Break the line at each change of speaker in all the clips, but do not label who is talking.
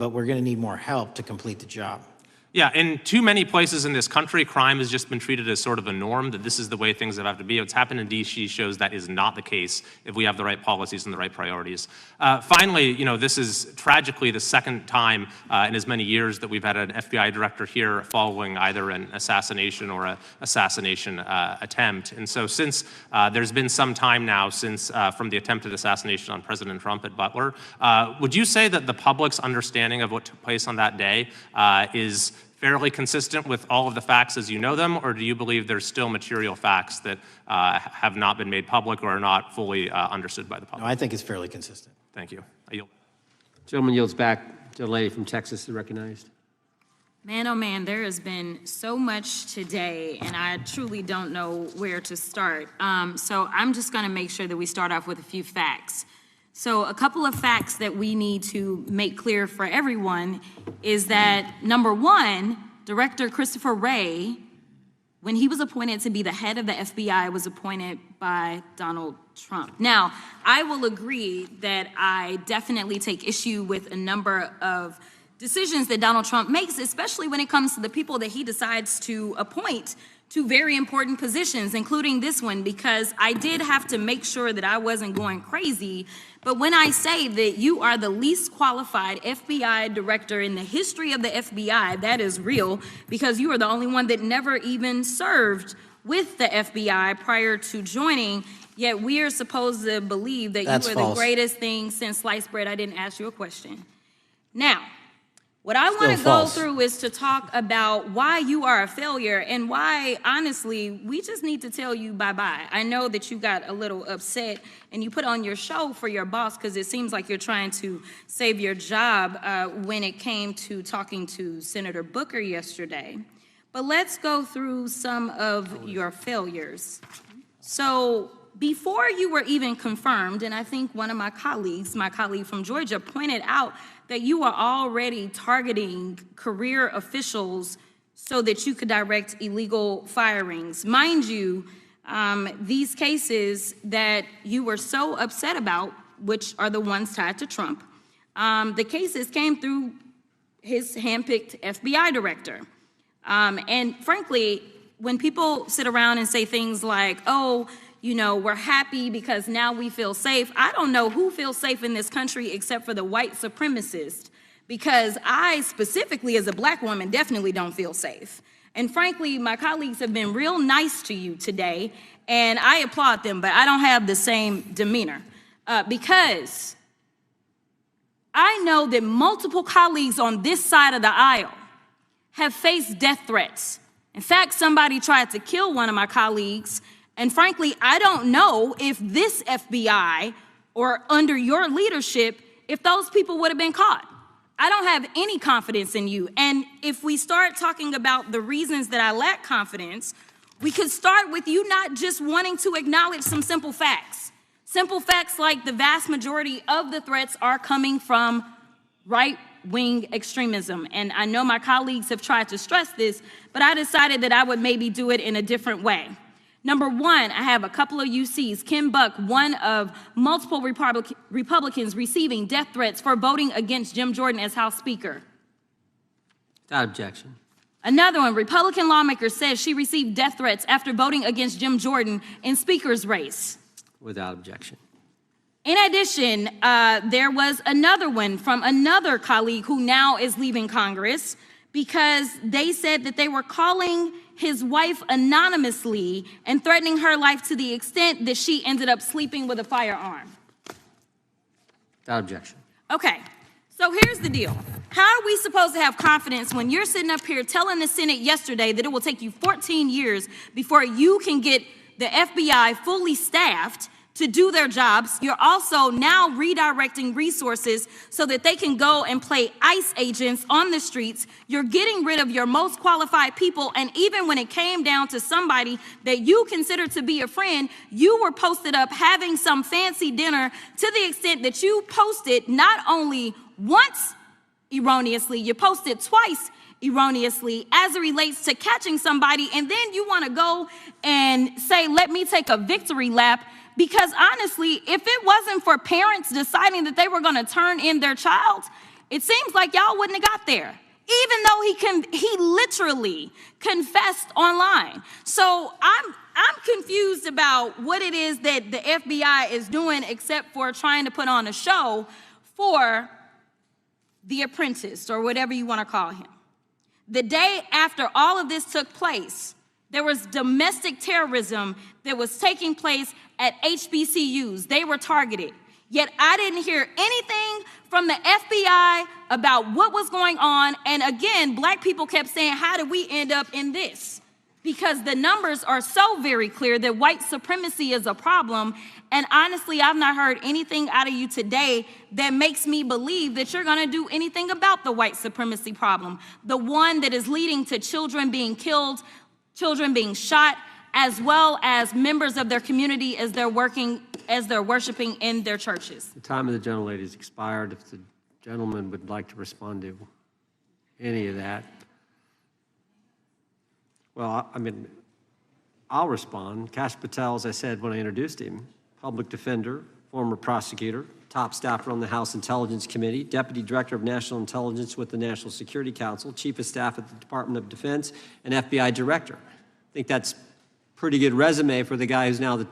but we're going to need more help to complete the job.
Yeah, in too many places in this country, crime has just been treated as sort of a norm, that this is the way things have to be. What's happened in D.C. shows that is not the case if we have the right policies and the right priorities. Finally, you know, this is tragically the second time in as many years that we've had an FBI director here following either an assassination or an assassination attempt. And so since there's been some time now since from the attempted assassination on President Trump at Butler, would you say that the public's understanding of what took place on that day is fairly consistent with all of the facts as you know them, or do you believe there's still material facts that have not been made public or are not fully understood by the public?
No, I think it's fairly consistent.
Thank you. I yield.
Gentleman yields back. The lady from Texas is recognized.
Man, oh man, there has been so much today, and I truly don't know where to start. So I'm just going to make sure that we start off with a few facts. So a couple of facts that we need to make clear for everyone is that, number one, Director Christopher Wray, when he was appointed to be the head of the FBI, was appointed by Donald Trump. Now, I will agree that I definitely take issue with a number of decisions that Donald Trump makes, especially when it comes to the people that he decides to appoint to very important positions, including this one, because I did have to make sure that I wasn't going crazy. But when I say that you are the least qualified FBI director in the history of the FBI, that is real, because you are the only one that never even served with the FBI prior to joining, yet we are supposed to believe that you are the greatest thing since sliced bread. I didn't ask you a question. Now, what I want to go through is to talk about why you are a failure and why, honestly, we just need to tell you bye-bye. I know that you got a little upset and you put on your show for your boss because it seems like you're trying to save your job when it came to talking to Senator Booker yesterday. But let's go through some of your failures. So before you were even confirmed, and I think one of my colleague from Georgia, pointed out that you are already targeting career officials so that you could direct illegal firings. Mind you, these cases that you were so upset about, which are the ones tied to Trump, the cases came through his handpicked FBI director. And frankly, when people sit around and say things like, oh, you know, we're happy because now we feel safe. I don't know who feels safe in this country except for the white supremacists, because I specifically as a black woman definitely don't feel safe. And frankly, my colleagues have been real nice to you today, and I applaud them, but I don't have the same demeanor because I know that multiple colleagues on this side of the aisle have faced death threats. In fact, somebody tried to kill one of my colleagues. And frankly, I don't know if this FBI or under your leadership, if those people would have been caught. I don't have any confidence in you. And if we start talking about the reasons that I lack confidence, we could start with you not just wanting to acknowledge some simple facts. Simple facts like the vast majority of the threats are coming from right-wing extremism. And I know my colleagues have tried to stress this, but I decided that I would maybe do it in a different way. Number one, I have a couple of UCs. Ken Buck, one of multiple Republicans receiving death threats for voting against Jim Jordan as House Speaker.
Without objection.
Another one, Republican lawmaker says she received death threats after voting against Jim Jordan in Speaker's race.
Without objection.
In addition, there was another one from another colleague who now is leaving Congress because they said that they were calling his wife anonymously and threatening her life to the extent that she ended up sleeping with a firearm.
Without objection.
Okay, so here's the deal. How are we supposed to have confidence when you're sitting up here telling the Senate yesterday that it will take you 14 years before you can get the FBI fully staffed to do their jobs? You're also now redirecting resources so that they can go and play ICE agents on the streets. You're getting rid of your most qualified people, and even when it came down to somebody that you consider to be a friend, you were posted up having some fancy dinner to the extent that you posted not only once erroneously, you posted twice erroneously as it relates to catching somebody, and then you want to go and say, let me take a victory lap. Because honestly, if it wasn't for parents deciding that they were going to turn in their child, It seems like y'all wouldn't have got there, even though he literally confessed online. So I'm confused about what it is that the FBI is doing except for trying to put on a show for The Apprentice, or whatever you want to call him. The day after all of this took place, there was domestic terrorism that was taking place at HBCUs. They were targeted. Yet I didn't hear anything from the FBI about what was going on. And again, black people kept saying, how did we end up in this? Because the numbers are so very clear that white supremacy is a problem. And honestly, I've not heard anything out of you today that makes me believe that you're gonna do anything about the white supremacy problem. The one that is leading to children being killed, children being shot, as well as members of their community as they're worshiping in their churches.
The time of the gentlelady has expired. If the gentleman would like to respond to any of that. Well, I mean, I'll respond. Kash Patel, as I said when I introduced him, public defender, former prosecutor, top staffer on the House Intelligence Committee, Deputy Director of National Intelligence with the National Security Council, Chief of Staff at the Department of Defense, and FBI Director. I think that's a pretty good resume for the guy who's now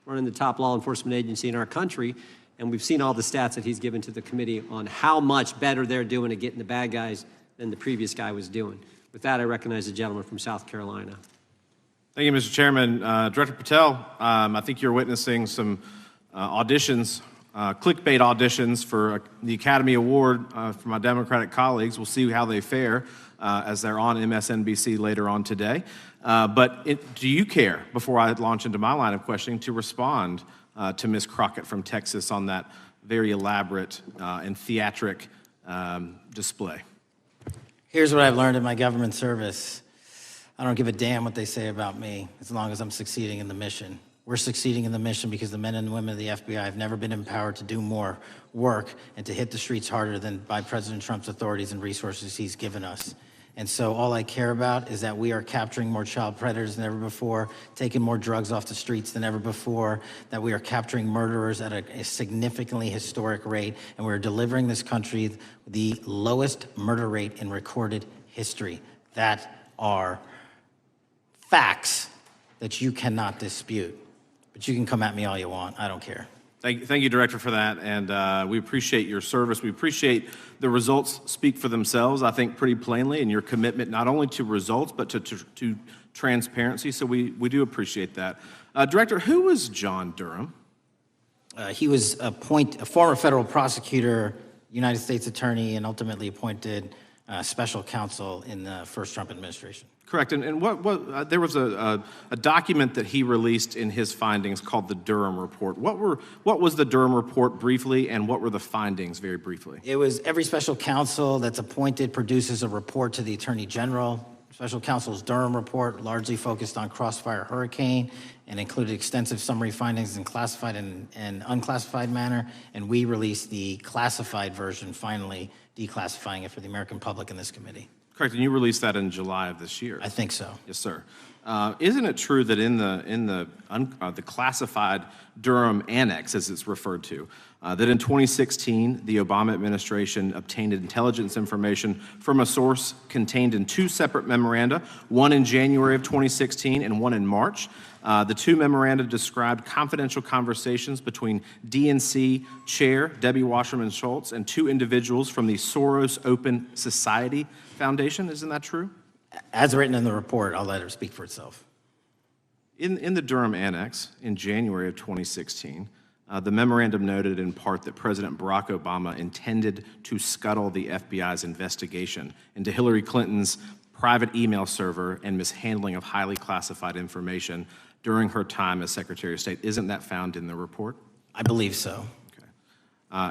running the top law enforcement agency in our country. And we've seen all the stats that he's given to the committee on how much better they're doing at getting the bad guys than the previous guy was doing. With that, I recognize the gentleman from South Carolina.
Thank you, Mr. Chairman. Director Patel, I think you're witnessing some auditions, clickbait auditions for the Academy Award for my Democratic colleagues. We'll see how they fare as they're on MSNBC later on today. But do you care, before I launch into my line of questioning, to respond to Ms. Crockett from Texas on that very elaborate and theatric display?
Here's what I've learned in my government service. I don't give a damn what they say about me as long as I'm succeeding in the mission. We're succeeding in the mission because the men and women of the FBI have never been empowered to do more work and to hit the streets harder than by President Trump's authorities and resources he's given us. And so all I care about is that we are capturing more child predators than ever before, taking more drugs off the streets than ever before, that we are capturing murderers at a significantly historic rate, and we're delivering this country the lowest murder rate in recorded history. That are facts that you cannot dispute. But you can come at me all you want. I don't care.
Thank you, Director, for that, and we appreciate your service. We appreciate the results speak for themselves, I think, pretty plainly, and your commitment not only to results, but to transparency, so we do appreciate that. Director, who was John Durham?
He was a former federal prosecutor, United States attorney, and ultimately appointed special counsel in the first Trump administration.
Correct, and there was a document that he released in his findings called the Durham Report. What was the Durham Report briefly, and what were the findings very briefly?
It was every special counsel that's appointed produces a report to the Attorney General. Special counsel's Durham Report largely focused on Crossfire Hurricane and included extensive summary findings in classified and unclassified manner, and we released the classified version, finally declassifying it for the American public in this committee.
Correct, and you released that in July of this year.
I think so.
Yes, sir. Isn't it true that in the classified Durham Annex, as it's referred to, that in 2016 the Obama administration obtained intelligence information from a source contained in two separate memoranda, one in January of 2016 and one in March? The two memoranda described confidential conversations between DNC Chair Debbie Wasserman Schultz and two individuals from the Soros Open Society Foundation. Isn't that true?
As written in the report, I'll let her speak for itself.
In the Durham Annex in January of 2016, the memorandum noted in part that President Barack Obama intended to scuttle the FBI's investigation into Hillary Clinton's private email server and mishandling of highly classified information during her time as Secretary of State. Isn't that found in the report?
I believe so.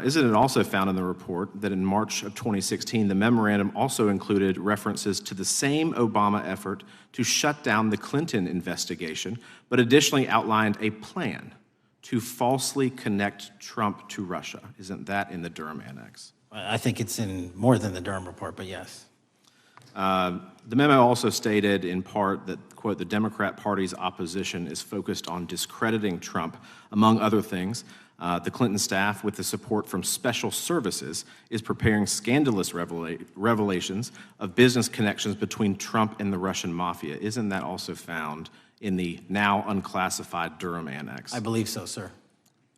Isn't it also found in the report that in March of 2016, the memorandum also included references to the same Obama effort to shut down the Clinton investigation, but additionally outlined a plan to falsely connect Trump to Russia? Isn't that in the Durham Annex?
I think it's in more than the Durham Report, but yes.
The memo also stated in part that, quote, the Democrat Party's opposition is focused on discrediting Trump, among other things. The Clinton staff, with the support from special services, is preparing scandalous revelations of business connections between Trump and the Russian mafia. Isn't that also found in the now unclassified Durham Annex?
I believe so, sir.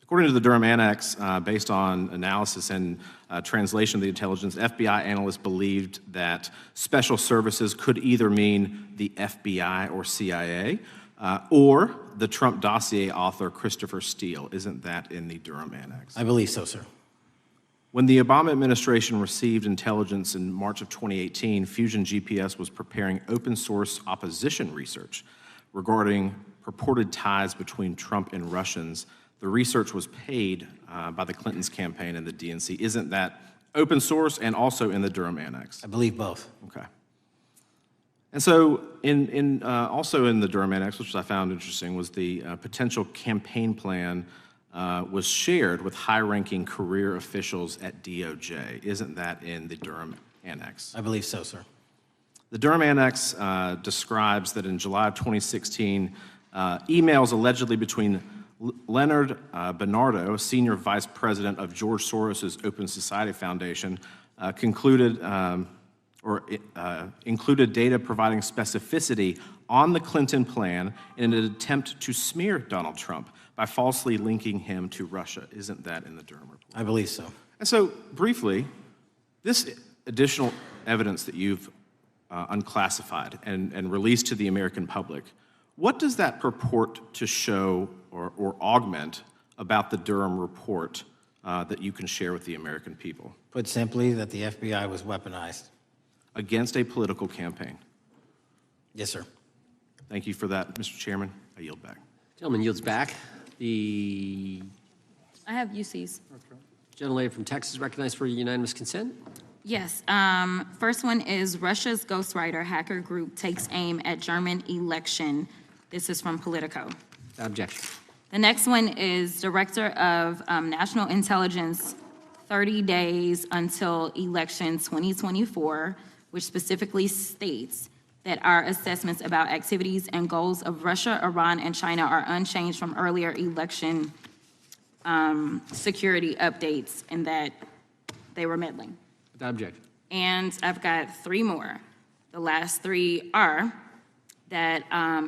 According to the Durham Annex, based on analysis and translation of the intelligence, FBI analysts believed that special services could either mean the FBI or CIA, or the Trump dossier author Christopher Steele. Isn't that in the Durham Annex?
I believe so, sir.
When the Obama administration received intelligence in March of 2018, Fusion GPS was preparing open source opposition research regarding purported ties between Trump and Russians. The research was paid by the Clintons' campaign and the DNC. Isn't that open source and also in the Durham Annex?
I believe both.
Okay. And so also in the Durham Annex, which I found interesting, was the potential campaign plan was shared with high-ranking career officials at DOJ. Isn't that in the Durham Annex?
I believe so, sir.
The Durham Annex describes that in July of 2016, emails allegedly between Leonard Bernardo, senior vice president of George Soros's Open Society Foundation, included data providing specificity on the Clinton plan in an attempt to smear Donald Trump by falsely linking him to Russia. Isn't that in the Durham report?
I believe so.
And so, briefly, this additional evidence that you've unclassified and released to the American public, what does that purport to show or augment about the Durham report that you can share with the American people?
Put simply, that the FBI was weaponized.
Against a political campaign.
Yes, sir.
Thank you for that, Mr. Chairman. I yield back.
Gentleman yields back. The
I have UCs.
gentlelady from Texas recognized for unanimous consent.
Yes. First one is Russia's ghostwriter hacker group takes aim at German election. This is from Politico.
Objection.
The next one is Director of National Intelligence, 30 days until election 2024, which specifically states that our assessments about activities and goals of Russia, Iran, and China are unchanged from earlier election security updates, and that they were meddling.
Without objection.
And I've got three more. The last three are that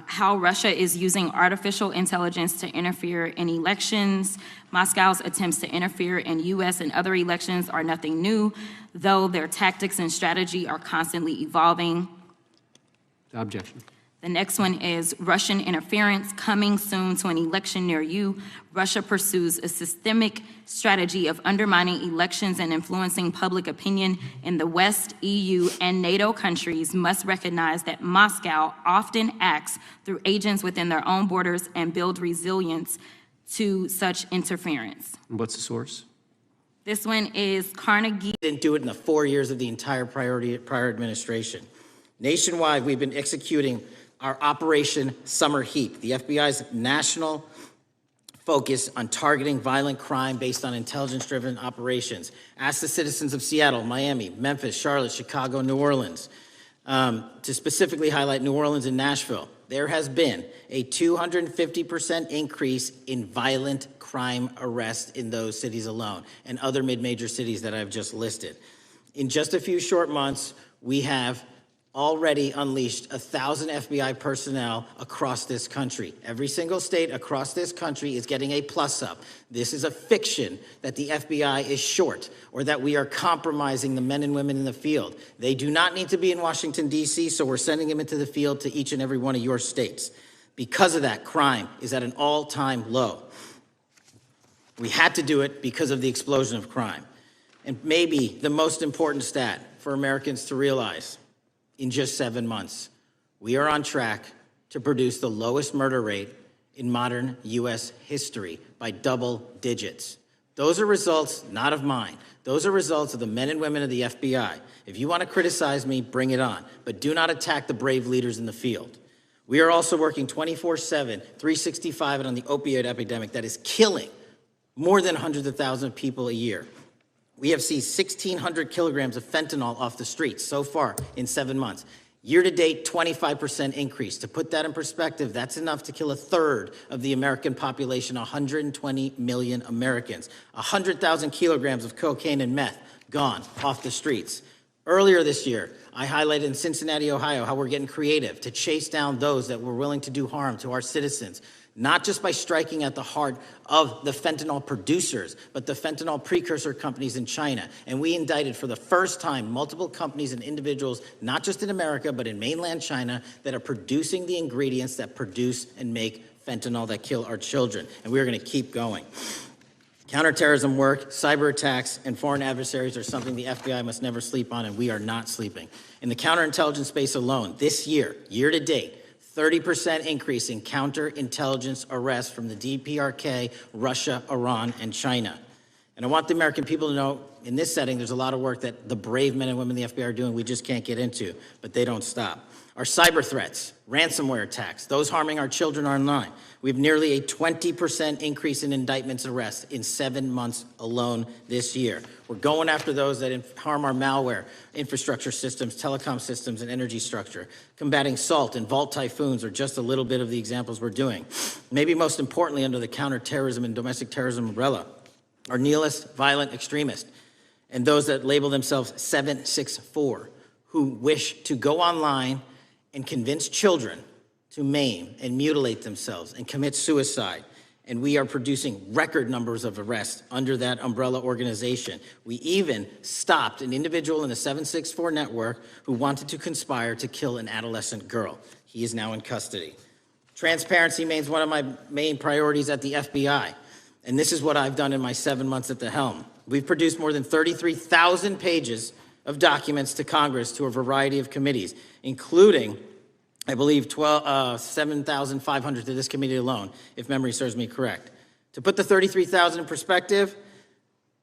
how Russia is using artificial intelligence to interfere in elections. Moscow's attempts to interfere in U.S. and other elections are nothing new, though their tactics and strategy are constantly evolving.
Without objection.
The next one is Russian interference coming soon to an election near you. Russia pursues a systemic strategy of undermining elections and influencing public opinion in the West. EU and NATO countries must recognize that Moscow often acts through agents within their own borders and build resilience to such interference.
And what's the source?
This one is Carnegie.
Didn't do it in the 4 years of the entire prior administration. Nationwide, we've been executing our Operation Summer Heat, the FBI's national focus on targeting violent crime based on intelligence-driven operations. Ask the citizens of Seattle, Miami, Memphis, Charlotte, Chicago, New Orleans, to specifically highlight New Orleans and Nashville. There has been a 250% increase in violent crime arrests in those cities alone, and other mid-major cities that I've just listed. In just a few short months, we have already unleashed 1,000 FBI personnel across this country. Every single state across this country is getting a plus-up. This is a fiction that the FBI is short or that we are compromising the men and women in the field. They do not need to be in Washington, D.C., so we're sending them into the field to each and every one of your states. Because of that, crime is at an all-time low. We had to do it because of the explosion of crime. And maybe the most important stat for Americans to realize: in just 7 months, we are on track to produce the lowest murder rate in modern U.S. history by double digits. Those are results not of mine. Those are results of the men and women of the FBI. If you want to criticize me, bring it on, but do not attack the brave leaders in the field. We are also working 24/7, 365 on the opioid epidemic that is killing more than hundreds of thousands of people a year. We have seized 1,600 kilograms of fentanyl off the streets so far in 7 months. Year-to-date, 25% increase. To put that in perspective, that's enough to kill a third of the American population, 120 million Americans. 100,000 kilograms of cocaine and meth gone off the streets. Earlier this year, I highlighted in Cincinnati, Ohio, how we're getting creative to chase down those that were willing to do harm to our citizens, not just by striking at the heart of the fentanyl producers, but the fentanyl precursor companies in China. And we indicted for the first time multiple companies and individuals, not just in America, but in mainland China, that are producing the ingredients that produce and make fentanyl that kill our children. And we're going to keep going. Counterterrorism work, cyber attacks, and foreign adversaries are something the FBI must never sleep on, and we are not sleeping. In the counterintelligence space alone, this year, year to date, 30% increase in counterintelligence arrests from the DPRK, Russia, Iran, and China. And I want the American people to know, in this setting, there's a lot of work that the brave men and women of the FBI are doing we just can't get into, but they don't stop. Our cyber threats, ransomware attacks, those harming our children online. We have nearly a 20% increase in indictments and arrests in 7 months alone this year. We're going after those that harm our malware, infrastructure systems, telecom systems, and energy structure. Combating SALT and Vault typhoons are just a little bit of the examples we're doing. Maybe most importantly, under the counterterrorism and domestic terrorism umbrella, are nihilist, violent extremists, and those that label themselves 764, who wish to go online and convince children to maim and mutilate themselves and commit suicide. And we are producing record numbers of arrests under that umbrella organization. We even stopped an individual in the 764 network who wanted to conspire to kill an adolescent girl. He is now in custody. Transparency remains one of my main priorities at the FBI. And this is what I've done in my 7 months at the helm. We've produced more than 33,000 pages of documents to Congress to a variety of committees, including, I believe, 7,500 to this committee alone, if memory serves me correct. To put the 33,000 in perspective,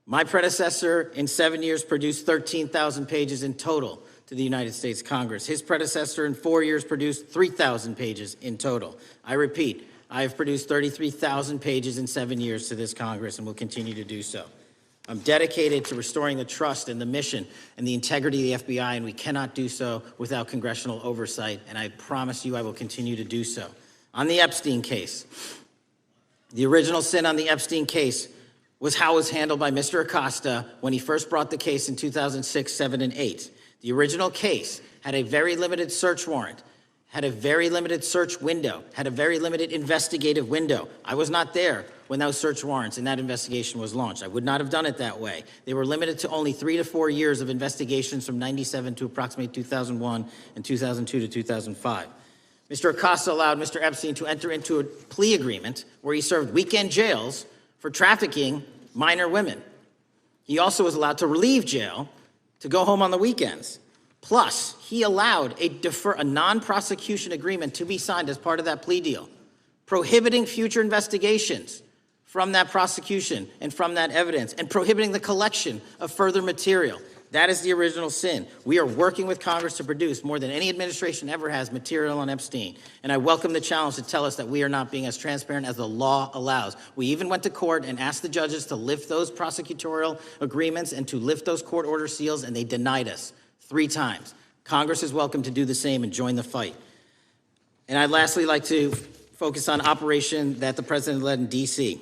my predecessor in 7 years produced 13,000 pages in total to the United States Congress. His predecessor in 4 years produced 3,000 pages in total. I repeat, I have produced 33,000 pages in 7 years to this Congress and will continue to do so. I'm dedicated to restoring the trust and the mission and the integrity of the FBI, and we cannot do so without congressional oversight, and I promise you I will continue to do so. On the Epstein case, the original sin on the Epstein case was how it was handled by Mr. Acosta when he first brought the case in 2006, 7, and 8. The original case had a very limited search warrant, had a very limited search window, had a very limited investigative window. I was not there when those search warrants and that investigation was launched. I would not have done it that way. They were limited to only 3 to 4 years of investigations from 97 to approximately 2001 and 2002 to 2005. Mr. Acosta allowed Mr. Epstein to enter into a plea agreement where he served weekend jails for trafficking minor women. He also was allowed to relieve jail to go home on the weekends. Plus, he allowed a non-prosecution agreement to be signed as part of that plea deal, prohibiting future investigations from that prosecution and from that evidence, and prohibiting the collection of further material. That is the original sin. We are working with Congress to produce more than any administration ever has material on Epstein. And I welcome the challenge to tell us that we are not being as transparent as the law allows. We even went to court and asked the judges to lift those prosecutorial agreements and to lift those court order seals, and they denied us 3 times. Congress is welcome to do the same and join the fight. And I'd lastly like to focus on operation that the president led in D.C.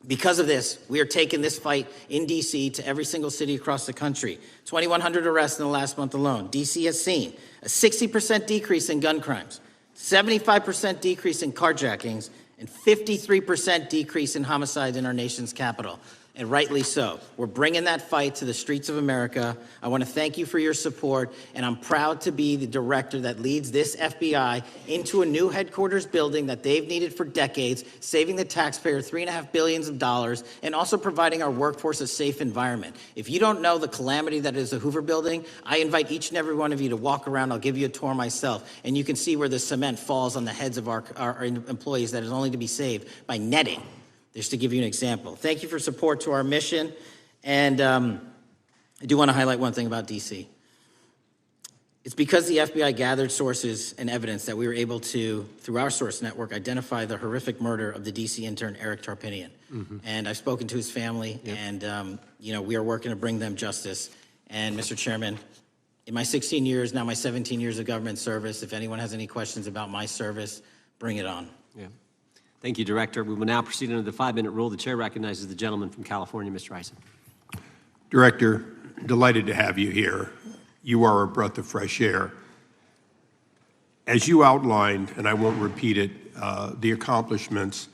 Because of this, we are taking this fight in D.C. to every single city across the country. 2,100 arrests in the last month alone. D.C. has seen a 60% decrease in gun crimes, 75% decrease in carjackings, and 53% decrease in homicides in our nation's capital. And rightly so. We're bringing that fight to the streets of America. I want to thank you for your support, and I'm proud to be the director that leads this FBI into a new headquarters building that they've needed for decades, saving the taxpayer $3.5 billion, and also providing our workforce a safe environment. If you don't know the calamity that is the Hoover Building, I invite each and every one of you to walk around. I'll give you a tour myself, and you can see where the cement falls on the heads of our employees that is only to be saved by netting. Just to give you an example. Thank you for support to our mission. And I do want to highlight one thing about D.C. It's because the FBI gathered sources and evidence that we were able to, through our source network, identify the horrific murder of the D.C. intern, Eric Tarpinian. And I've spoken to his family, and we are working to bring them justice. And Mr. Chairman, In my 16 years, now my 17 years of government service, if anyone has any questions about my service, bring it on.
Yeah. Thank you, Director. We will now proceed under the 5-minute rule. The chair recognizes the gentleman from California, Mr. Eisen.
Director, delighted to have you here. You are a breath of fresh air. As you outlined, and I won't repeat it, the accomplishments,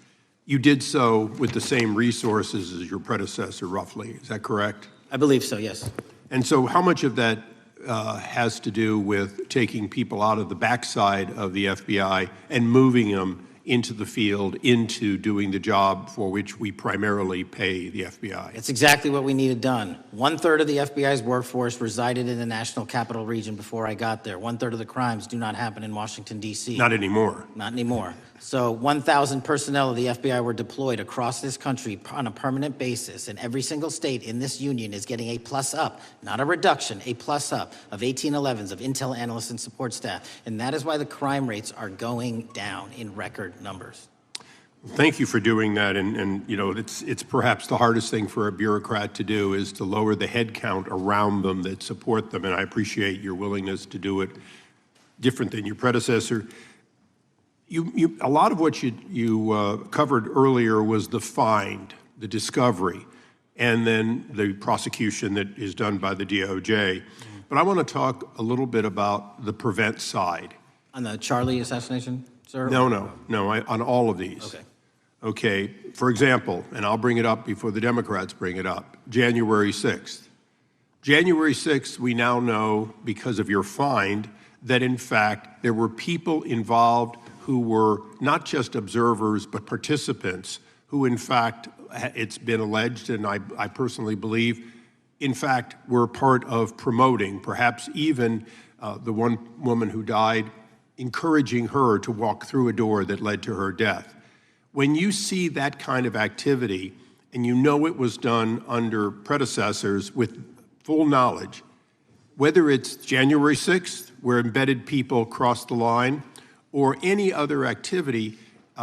you did so with the same resources as your predecessor, roughly. Is that correct?
I believe so, yes.
And so how much of that has to do with taking people out of the backside of the FBI and moving them into the field, into doing the job for which we primarily pay the FBI?
It's exactly what we needed done. 1/3 of the FBI's workforce resided in the National Capital Region before I got there. 1/3 of the crimes do not happen in Washington, D.C.
Not anymore.
Not anymore. So 1,000 personnel of the FBI were deployed across this country on a permanent basis, and every single state in this union is getting a plus up, not a reduction, a plus up of 1811s of intel analysts and support staff. And that is why the crime rates are going down in record numbers.
Thank you for doing that, and you know, it's perhaps the hardest thing for a bureaucrat to do is to lower the head count around them that support them, and I appreciate your willingness to do it different than your predecessor. A lot of what you covered earlier was the find, the discovery, and then the prosecution that is done by the DOJ. But I want to talk a little bit about the prevent side.
On the Charlie assassination, sir?
No, on all of these.
Okay.
Okay, for example, and I'll bring it up before the Democrats bring it up, January 6th. January 6th, we now know, because of your find, that in fact there were people involved who were not just observers but participants who in fact, it's been alleged, and I personally believe, in fact, were part of promoting, perhaps even the one woman who died, encouraging her to walk through a door that led to her death. When you see that kind of activity, and you know it was done under predecessors with full knowledge, whether it's January 6th, where embedded people crossed the line, or any other activity,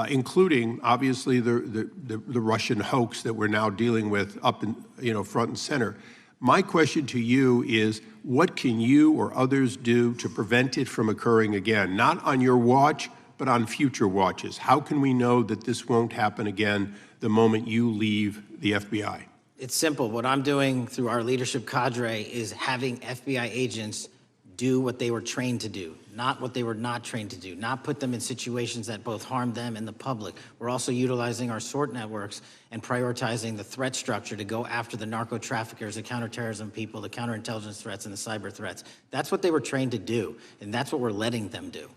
including obviously the Russian hoax that we're now dealing with up in, front and center. My question to you is, what can you or others do to prevent it from occurring again? Not on your watch, but on future watches. How can we know that this won't happen again the moment you leave the FBI?
It's simple. What I'm doing through our leadership cadre is having FBI agents do what they were trained to do, not what they were not trained to do, not put them in situations that both harm them and the public. We're also utilizing our SORT networks and prioritizing the threat structure to go after the narco traffickers, the counterterrorism people, the counterintelligence threats, and the cyber threats. That's what they were trained to do, and that's what we're letting them do.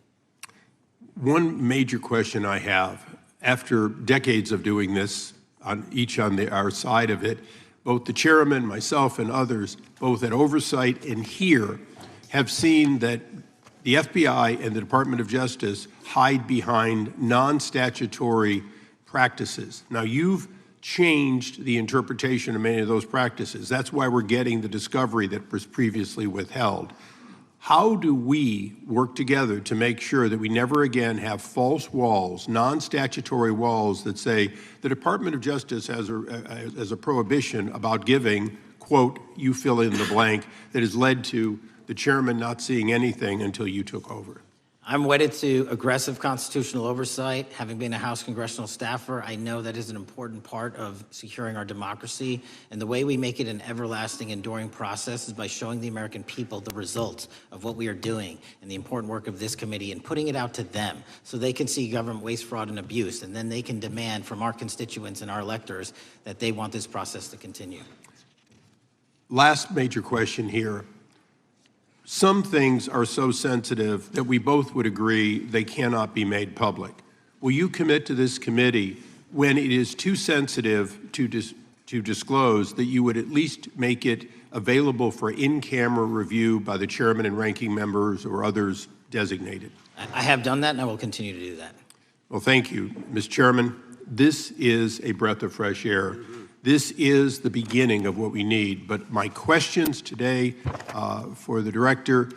One major question I have, after decades of doing this, on our side of it, both the chairman, myself, and others, both at oversight and here, have seen that the FBI and the Department of Justice hide behind non-statutory practices. Now, you've changed the interpretation of many of those practices. That's why we're getting the discovery that was previously withheld. How do we work together to make sure that we never again have false walls, non-statutory walls that say the Department of Justice has a prohibition about giving, quote, you fill in the blank, that has led to the chairman not seeing anything until you took over?
I'm wedded to aggressive constitutional oversight. Having been a House congressional staffer, I know that is an important part of securing our democracy. And the way we make it an everlasting, enduring process is by showing the American people the results of what we are doing and the important work of this committee and putting it out to them so they can see government waste, fraud, and abuse. And then they can demand from our constituents and our electors that they want this process to continue.
Last major question here. Some things are so sensitive that we both would agree they cannot be made public. Will you commit to this committee, when it is too sensitive to disclose, that you would at least make it available for in-camera review by the chairman and ranking members or others designated?
I have done that, and I will continue to do that.
Well, thank you, Mr. Chairman. This is a breath of fresh air. This is the beginning of what we need. But my questions today for the director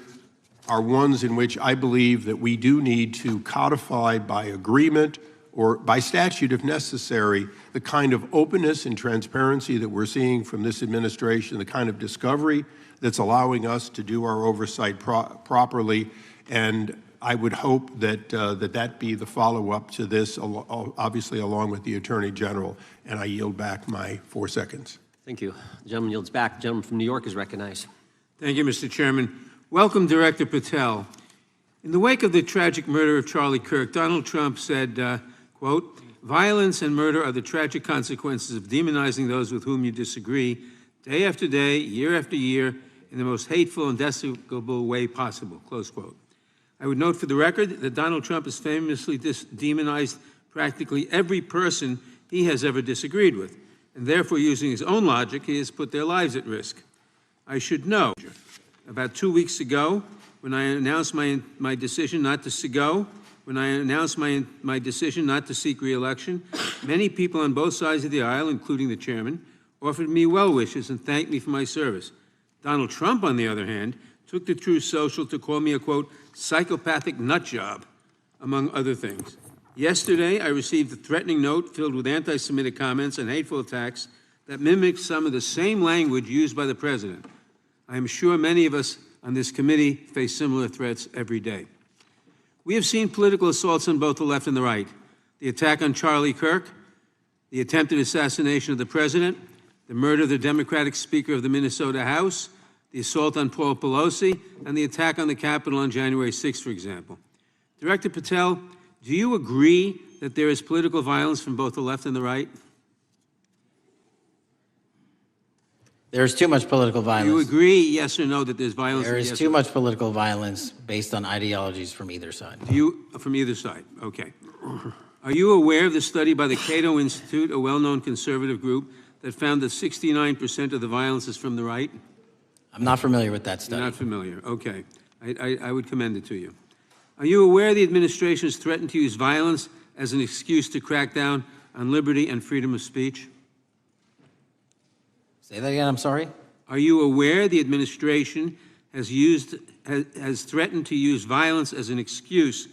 are ones in which I believe that we do need to codify by agreement or by statute if necessary, the kind of openness and transparency that we're seeing from this administration, the kind of discovery that's allowing us to do our oversight properly. And I would hope that that be the follow-up to this, obviously along with the Attorney General. And I yield back my 4 seconds.
Thank you. The gentleman yields back. The gentleman from New York is recognized.
Thank you, Mr. Chairman. Welcome, Director Patel. In the wake of the tragic murder of Charlie Kirk, Donald Trump said, quote, "Violence and murder are the tragic consequences of demonizing those with whom you disagree, day after day, year after year, in the most hateful and despicable way possible," close quote. I would note for the record that Donald Trump has famously demonized practically every person he has ever disagreed with, and therefore, using his own logic, he has put their lives at risk. I should know. About 2 weeks ago, when I announced my decision not to my decision not to seek re-election, many people on both sides of the aisle, including the chairman, offered me well wishes and thanked me for my service. Donald Trump, on the other hand, took to Truth Social to call me a, quote, "psychopathic nut job," among other things. Yesterday, I received a threatening note filled with anti-Semitic comments and hateful attacks that mimics some of the same language used by the president. I am sure many of us on this committee face similar threats every day. We have seen political assaults on both the left and the right. The attack on Charlie Kirk, the attempted assassination of the president, the murder of the Democratic Speaker of the Minnesota House, the assault on Paul Pelosi, and the attack on the Capitol on January 6th, for example. Director Patel, do you agree that there is political violence from both the left and the right?
There is too much political
Do
violence.
you agree, yes or no, that there's violence?
There is too much political violence based on ideologies from either side.
From either side, okay. Are you aware of the study by the Cato Institute, a well-known conservative group, that found that 69% of the violence is from the right?
I'm not familiar with that study.
You're not familiar, okay. I would commend it to you. Are you aware the administration has threatened to use violence as an excuse to crack down on liberty and freedom of speech?
Say that again, I'm sorry?
Are you aware the administration has threatened to use violence as an excuse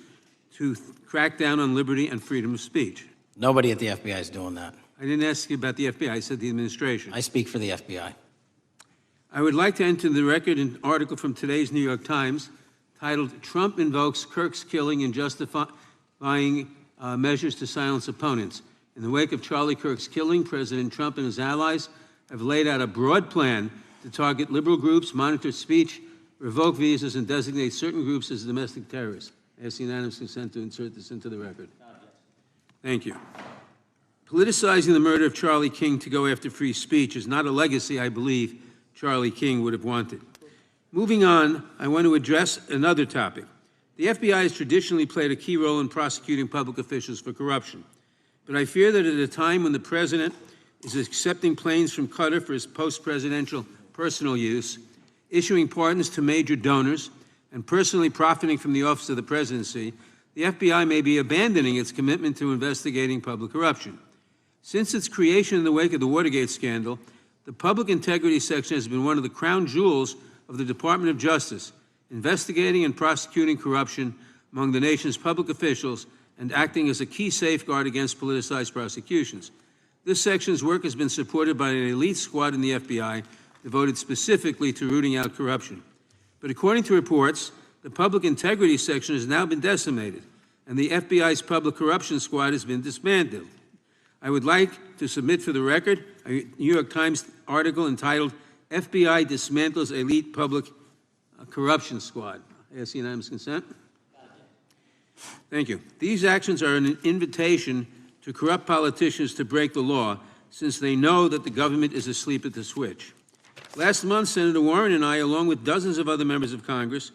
to crack down on liberty and freedom of speech?
Nobody at the FBI is doing that.
I didn't ask you about the FBI, I said the administration.
I speak for the FBI.
I would like to enter the record an article from today's New York Times titled, "Trump Invokes Kirk's Killing and Justifying Measures to Silence Opponents." In the wake of Charlie Kirk's killing, President Trump and his allies have laid out a broad plan to target liberal groups, monitor speech, revoke visas, and designate certain groups as domestic terrorists. I ask unanimous consent to insert this into the record. Thank you. Politicizing the murder of Charlie King to go after free speech is not a legacy I believe Charlie King would have wanted. Moving on, I want to address another topic. The FBI has traditionally played a key role in prosecuting public officials for corruption. But I fear that at a time when the president is accepting planes from Qatar for his post-presidential personal use, issuing pardons to major donors, and personally profiting from the office of the presidency, the FBI may be abandoning its commitment to investigating public corruption. Since its creation in the wake of the Watergate scandal, the Public Integrity Section has been one of the crown jewels of the Department of Justice, investigating and prosecuting corruption among the nation's public officials and acting as a key safeguard against politicized prosecutions. This section's work has been supported by an elite squad in the FBI devoted specifically to rooting out corruption. But according to reports, the Public Integrity Section has now been decimated, and the FBI's Public Corruption Squad has been dismantled. I would like to submit for the record a New York Times article entitled, "FBI Dismantles Elite Public Corruption Squad." I ask unanimous consent. Thank you. These actions are an invitation to corrupt politicians to break the law, since they know that the government is asleep at the switch. Last month, Senator Warren and I, along with dozens of other members of Congress,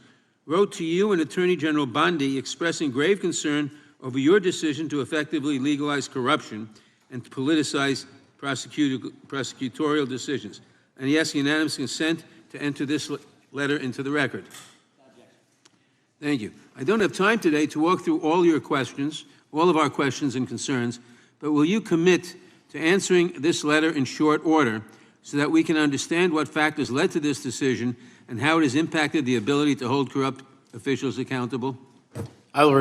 wrote to you and Attorney General Bondi expressing grave concern over your decision to effectively legalize corruption and to politicize prosecutorial decisions. And he asked unanimous consent to enter this letter into the record. Thank you. I don't have time today to walk through all your questions, all of our questions and concerns, but will you commit to answering this letter in short order so that we can understand what factors led to this decision and how it has impacted the ability to hold corrupt officials accountable?
I will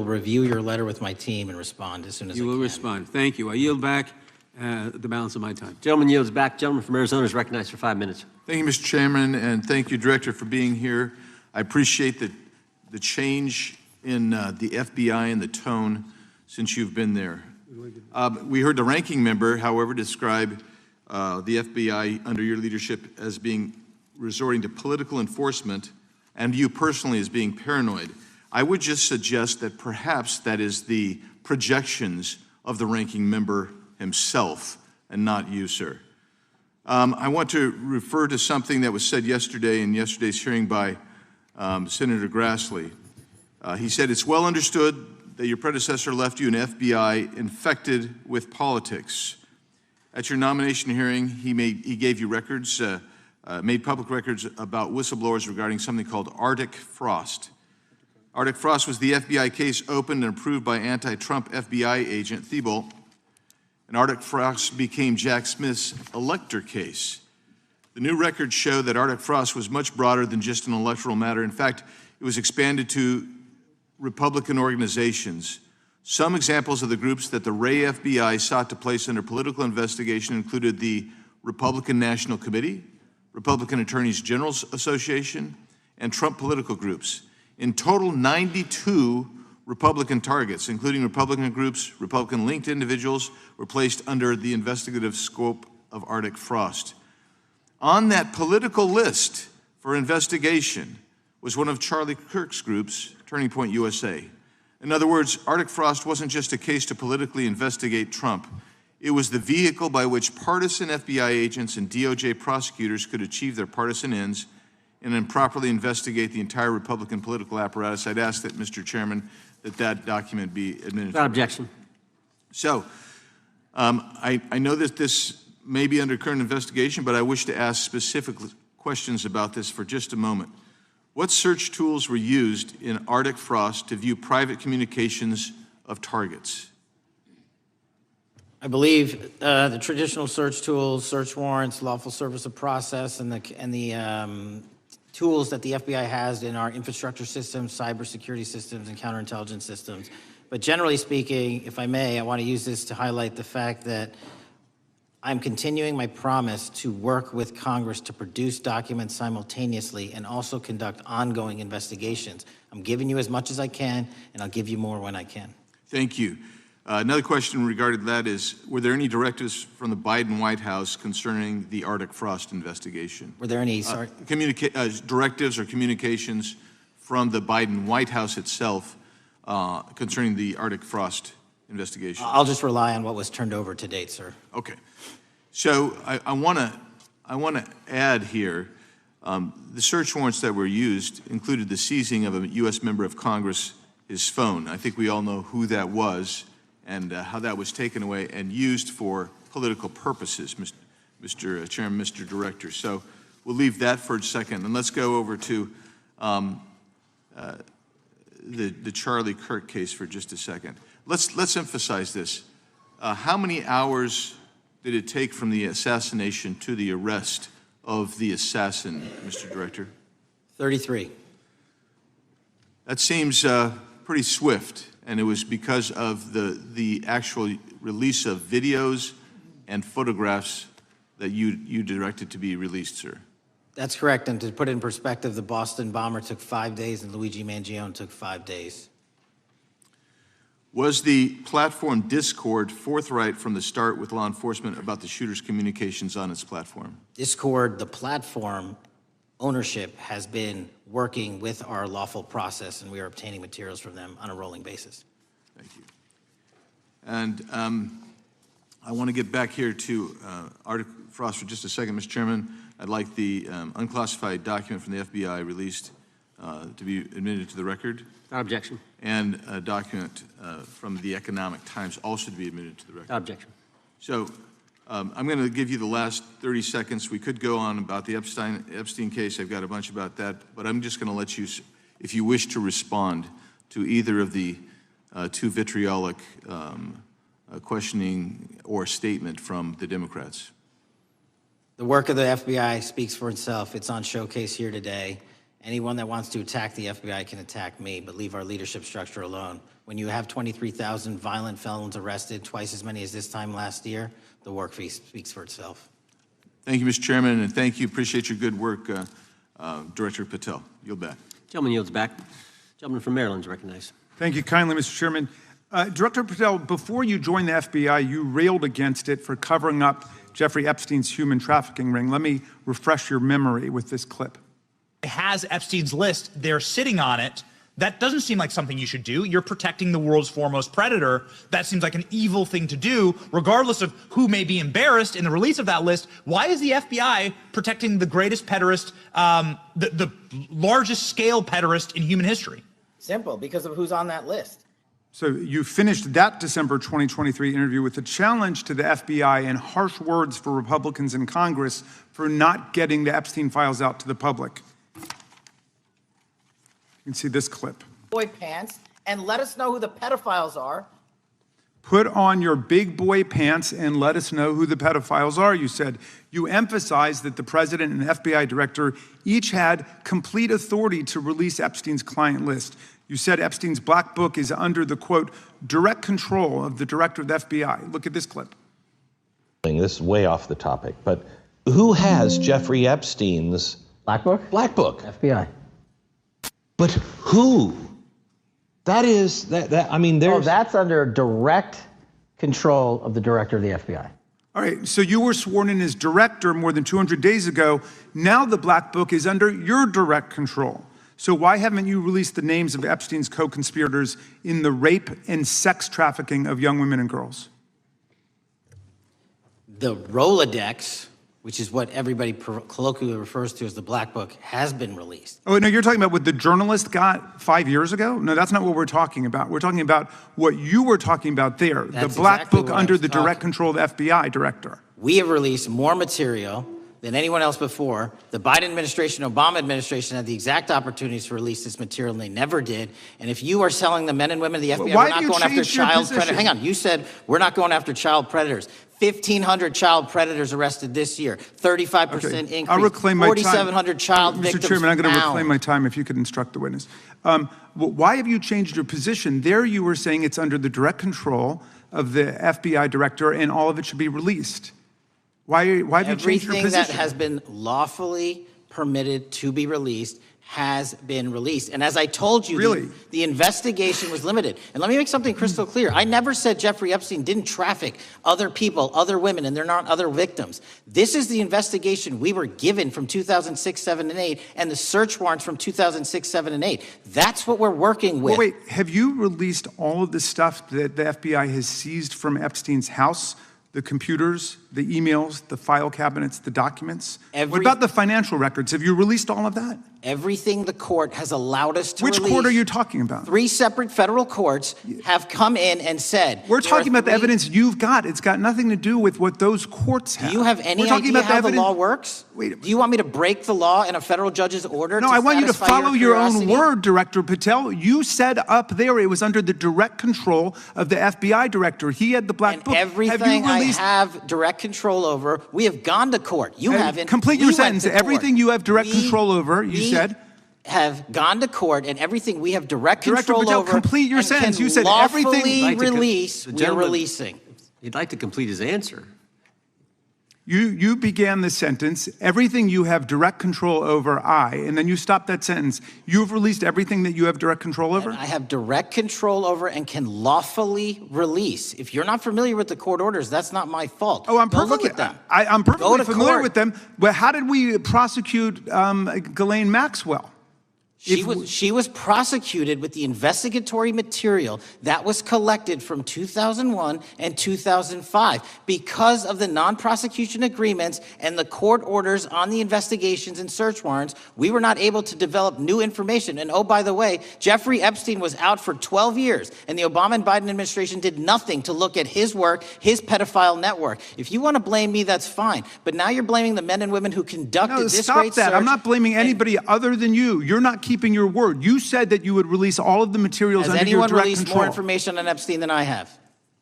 review your letter with my team and respond as soon as I
You
can.
will respond. Thank you. I yield back the balance of my time.
Gentleman yields back. Gentleman from Arizona is recognized for 5 minutes.
Thank you, Mr. Chairman, and thank you, Director, for being here. I appreciate the change in the FBI and the tone since you've been there. We heard the ranking member, however, describe the FBI under your leadership as being resorting to political enforcement and you personally as being paranoid. I would just suggest that perhaps that is the projections of the ranking member himself and not you, sir. I want to refer to something that was said yesterday in yesterday's hearing by Senator Grassley. He said, it's well understood that your predecessor left you an FBI infected with politics. At your nomination hearing, he gave you records, made public records about whistleblowers regarding something called Arctic Frost. Arctic Frost was the FBI case opened and approved by anti-Trump FBI agent Thibault, and Arctic Frost became Jack Smith's elector case. The new records show that Arctic Frost was much broader than just an electoral matter. In fact, it was expanded to Republican organizations. Some examples of the groups that the Ray FBI sought to place under political investigation included the Republican National Committee, Republican Attorneys General's Association, and Trump political groups. In total, 92 Republican targets, including Republican groups, Republican-linked individuals, were placed under the investigative scope of Arctic Frost. On that political list for investigation was one of Charlie Kirk's groups, Turning Point USA. In other words, Arctic Frost wasn't just a case to politically investigate Trump. It was the vehicle by which partisan FBI agents and DOJ prosecutors could achieve their partisan ends and improperly investigate the entire Republican political apparatus. I'd ask that, Mr. Chairman, that document be administered.
Without objection.
So, I know that this may be under current investigation, but I wish to ask specific questions about this for just a moment. What search tools were used in Arctic Frost to view private communications of targets?
I believe the traditional search tools, search warrants, lawful service of process, and the tools that the FBI has in our infrastructure systems, cybersecurity systems, and counterintelligence systems. But generally speaking, if I may, I want to use this to highlight the fact that I'm continuing my promise to work with Congress to produce documents simultaneously and also conduct ongoing investigations. I'm giving you as much as I can, and I'll give you more when I can.
Thank you. Another question regarding that is, were there any directives from the Biden White House concerning the Arctic Frost investigation?
Were there any,
directives or communications from the Biden White House itself concerning the Arctic Frost investigation?
I'll just rely on what was turned over to date, sir.
Okay. So I want to add here, the search warrants that were used included the seizing of a U.S. member of Congress, his phone. I think we all know who that was and how that was taken away and used for political purposes, Mr. Chairman, Mr. Director. So we'll leave that for a second, and let's go over to the Charlie Kirk case for just a second. Let's emphasize this. How many hours did it take from the assassination to the arrest of the assassin, Mr. Director?
33.
That seems pretty swift, and it was because of the actual release of videos and photographs that you directed to be released, sir.
That's correct, and to put it in perspective, the Boston bomber took 5 days and Luigi Mangione took 5 days.
Was the platform Discord forthright from the start with law enforcement about the shooter's communications on its platform?
Discord, the platform ownership, has been working with our lawful process, and we are obtaining materials from them on a rolling basis.
Thank you. And I want to get back here to Arctic Frost for just a second, Mr. Chairman. I'd like the unclassified document from the FBI released to be admitted to the record.
Without objection.
And a document from the Economic Times also to be admitted to the record.
Without objection.
So I'm going to give you the last 30 seconds. We could go on about the Epstein case. I've got a bunch about that, but I'm just going to let you, if you wish to respond to either of the two vitriolic questioning or statement from the Democrats.
The work of the FBI speaks for itself. It's on showcase here today, Anyone that wants to attack the FBI can attack me, but leave our leadership structure alone. When you have 23,000 violent felons arrested, twice as many as this time last year, the work speaks for itself.
Thank you, Mr. Chairman, and thank you. Appreciate your good work, Director Patel. Yield back.
Gentleman yields back. Gentleman from Maryland is recognized.
Thank you kindly, Mr. Chairman. Director Patel, before you joined the FBI, you railed against it for covering up Jeffrey Epstein's human trafficking ring. Let me refresh your memory with this clip.
Has Epstein's list, they're sitting on it. That doesn't seem like something you should do. You're protecting the world's foremost predator. That seems like an evil thing to do, regardless of who may be embarrassed in the release of that list. Why is the FBI protecting the greatest pederast, the largest scale pederast in human history?
Simple, because of who's on that list.
So you finished that December 2023 interview with a challenge to the FBI and harsh words for Republicans in Congress for not getting the Epstein files out to the public. You can see this clip.
Boy pants, and let us know who the pedophiles are.
Put on your big boy pants and let us know who the pedophiles are, you said. You emphasized that the president and the FBI director each had complete authority to release Epstein's client list. You said Epstein's black book is under the, quote, direct control of the director of the FBI. Look at this clip.
This is way off the topic, but who has Jeffrey Epstein's
Black Book?
black book?
FBI.
But who? That is, I mean,
Oh,
there's...
that's under direct control of the director of the FBI.
All right, so you were sworn in as director more than 200 days ago. Now the black book is under your direct control. So why haven't you released the names of Epstein's co-conspirators in the rape and sex trafficking of young women and girls?
The Rolodex, which is what everybody colloquially refers to as the Black Book, has been released.
Oh, no, you're talking about what the journalist got 5 years ago? No, that's not what we're talking about. We're talking about what you were talking about there,
That's
the black
exactly
book
what I
under
was
the direct
talking.
control of the FBI director.
We have released more material than anyone else before. The Biden administration, Obama administration had the exact opportunities to release this material, and they never did. And if you are telling the men and women of the FBI,
Why
we're
have
not
you
going after
changed your
child predators.
position?
Hang on, you said we're not going after child predators. 1,500 child predators arrested this year, 35%
Okay,
increase,
I'll reclaim my time.
4,700 child victims
Mr. Chairman, I'm going to
found.
reclaim my time if you could instruct the witness. Why have you changed your position? There you were saying it's under the direct control of the FBI director and all of it should be released. Why have you changed your
Everything
position?
that has been lawfully permitted to be released has been released. And as I told you,
Really?
the investigation was limited. And let me make something crystal clear. I never said Jeffrey Epstein didn't traffic other people, other women, and they're not other victims. This is the investigation we were given from 2006, 7, and 8, and the search warrants from 2006, 7, and 8. That's what we're working with.
Well, wait, have you released all of the stuff that the FBI has seized from Epstein's house? The computers, the emails, the file cabinets, the documents? What about the financial records? Have you released all of that?
Everything the court has allowed us to
Which
release.
court are you talking about?
3 separate federal courts have come in and said.
We're
there are
talking about the
3
evidence you've got. It's got nothing to do with what those courts have.
Do you have any
We're talking
idea
about
how the
evidence-
law works?
Wait.
Do you want me to break the law in a federal judge's order?
No,
to
I want you to
satisfy
follow your own
curiosity?
word, Director Patel. You said up there it was under the direct control of the FBI director. He had the black
And
book.
everything I have direct control over, we have gone to court. You haven't.
Complete
We
your
went
sentence.
to court.
Everything you have direct
We-
control over, you
we
said.
have gone to court, and everything we have direct
Director
control
Patel,
over.
complete your
and
sentence.
can
You said everything-
lawfully
Like to
release.
the
We are
gentleman-
releasing.
He'd like to complete his answer.
You began the sentence, everything you have direct control over, and then you stopped that sentence. You've released everything that you have direct control over?
I have direct control over and can lawfully release. If you're not familiar with the court orders, that's not my fault.
Oh, I'm
Go
perfectly,
look at them.
I'm
Go
perfectly
to
familiar
court.
with them. But how did we prosecute Ghislaine Maxwell?
She was prosecuted with the investigatory material that was collected from 2001 and 2005. Because of the non-prosecution agreements and the court orders on the investigations and search warrants, we were not able to develop new information. And oh, by the way, Jeffrey Epstein was out for 12 years, and the Obama and Biden administration did nothing to look at his work, his pedophile network. If you want to blame me, that's fine. But now you're blaming the men and women who conducted this
stop
great
that.
search.
I'm not blaming anybody other than you. You're not keeping your word. You said that you would release all of the materials
Has
under your
anyone
direct
released
control.
more information on Epstein than I have?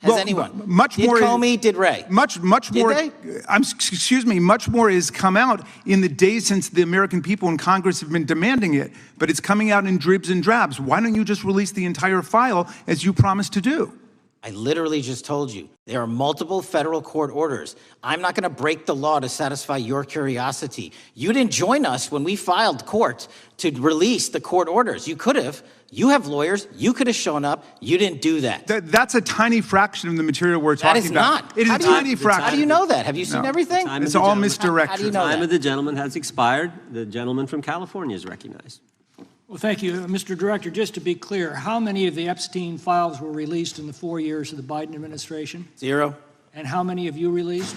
Has
Well,
anyone?
much
did
more-
Comey, did Wray?
Much more.
they?
Excuse me. Much more has come out in the days since the American people in Congress have been demanding it, but it's coming out in dribs and drabs. Why don't you just release the entire file as you promised to do?
I literally just told you, there are multiple federal court orders. I'm not going to break the law to satisfy your curiosity. You didn't join us when we filed court to release the court orders. You could have. You have lawyers. You could have shown up. You didn't do that.
That's a tiny fraction of the material we're talking
That is
about.
not.
It is
How
a
do you-
tiny fraction.
How do you know that? Have you seen
No.
everything?
Time
It's
of the
all
gentleman.
misdirection.
How do you know
Time
that?
of the gentleman has expired. The gentleman from California is recognized.
Well, thank you, Mr. Director. Just to be clear, how many of the Epstein files were released in the 4 years of the Biden administration?
0.
And how many have you released?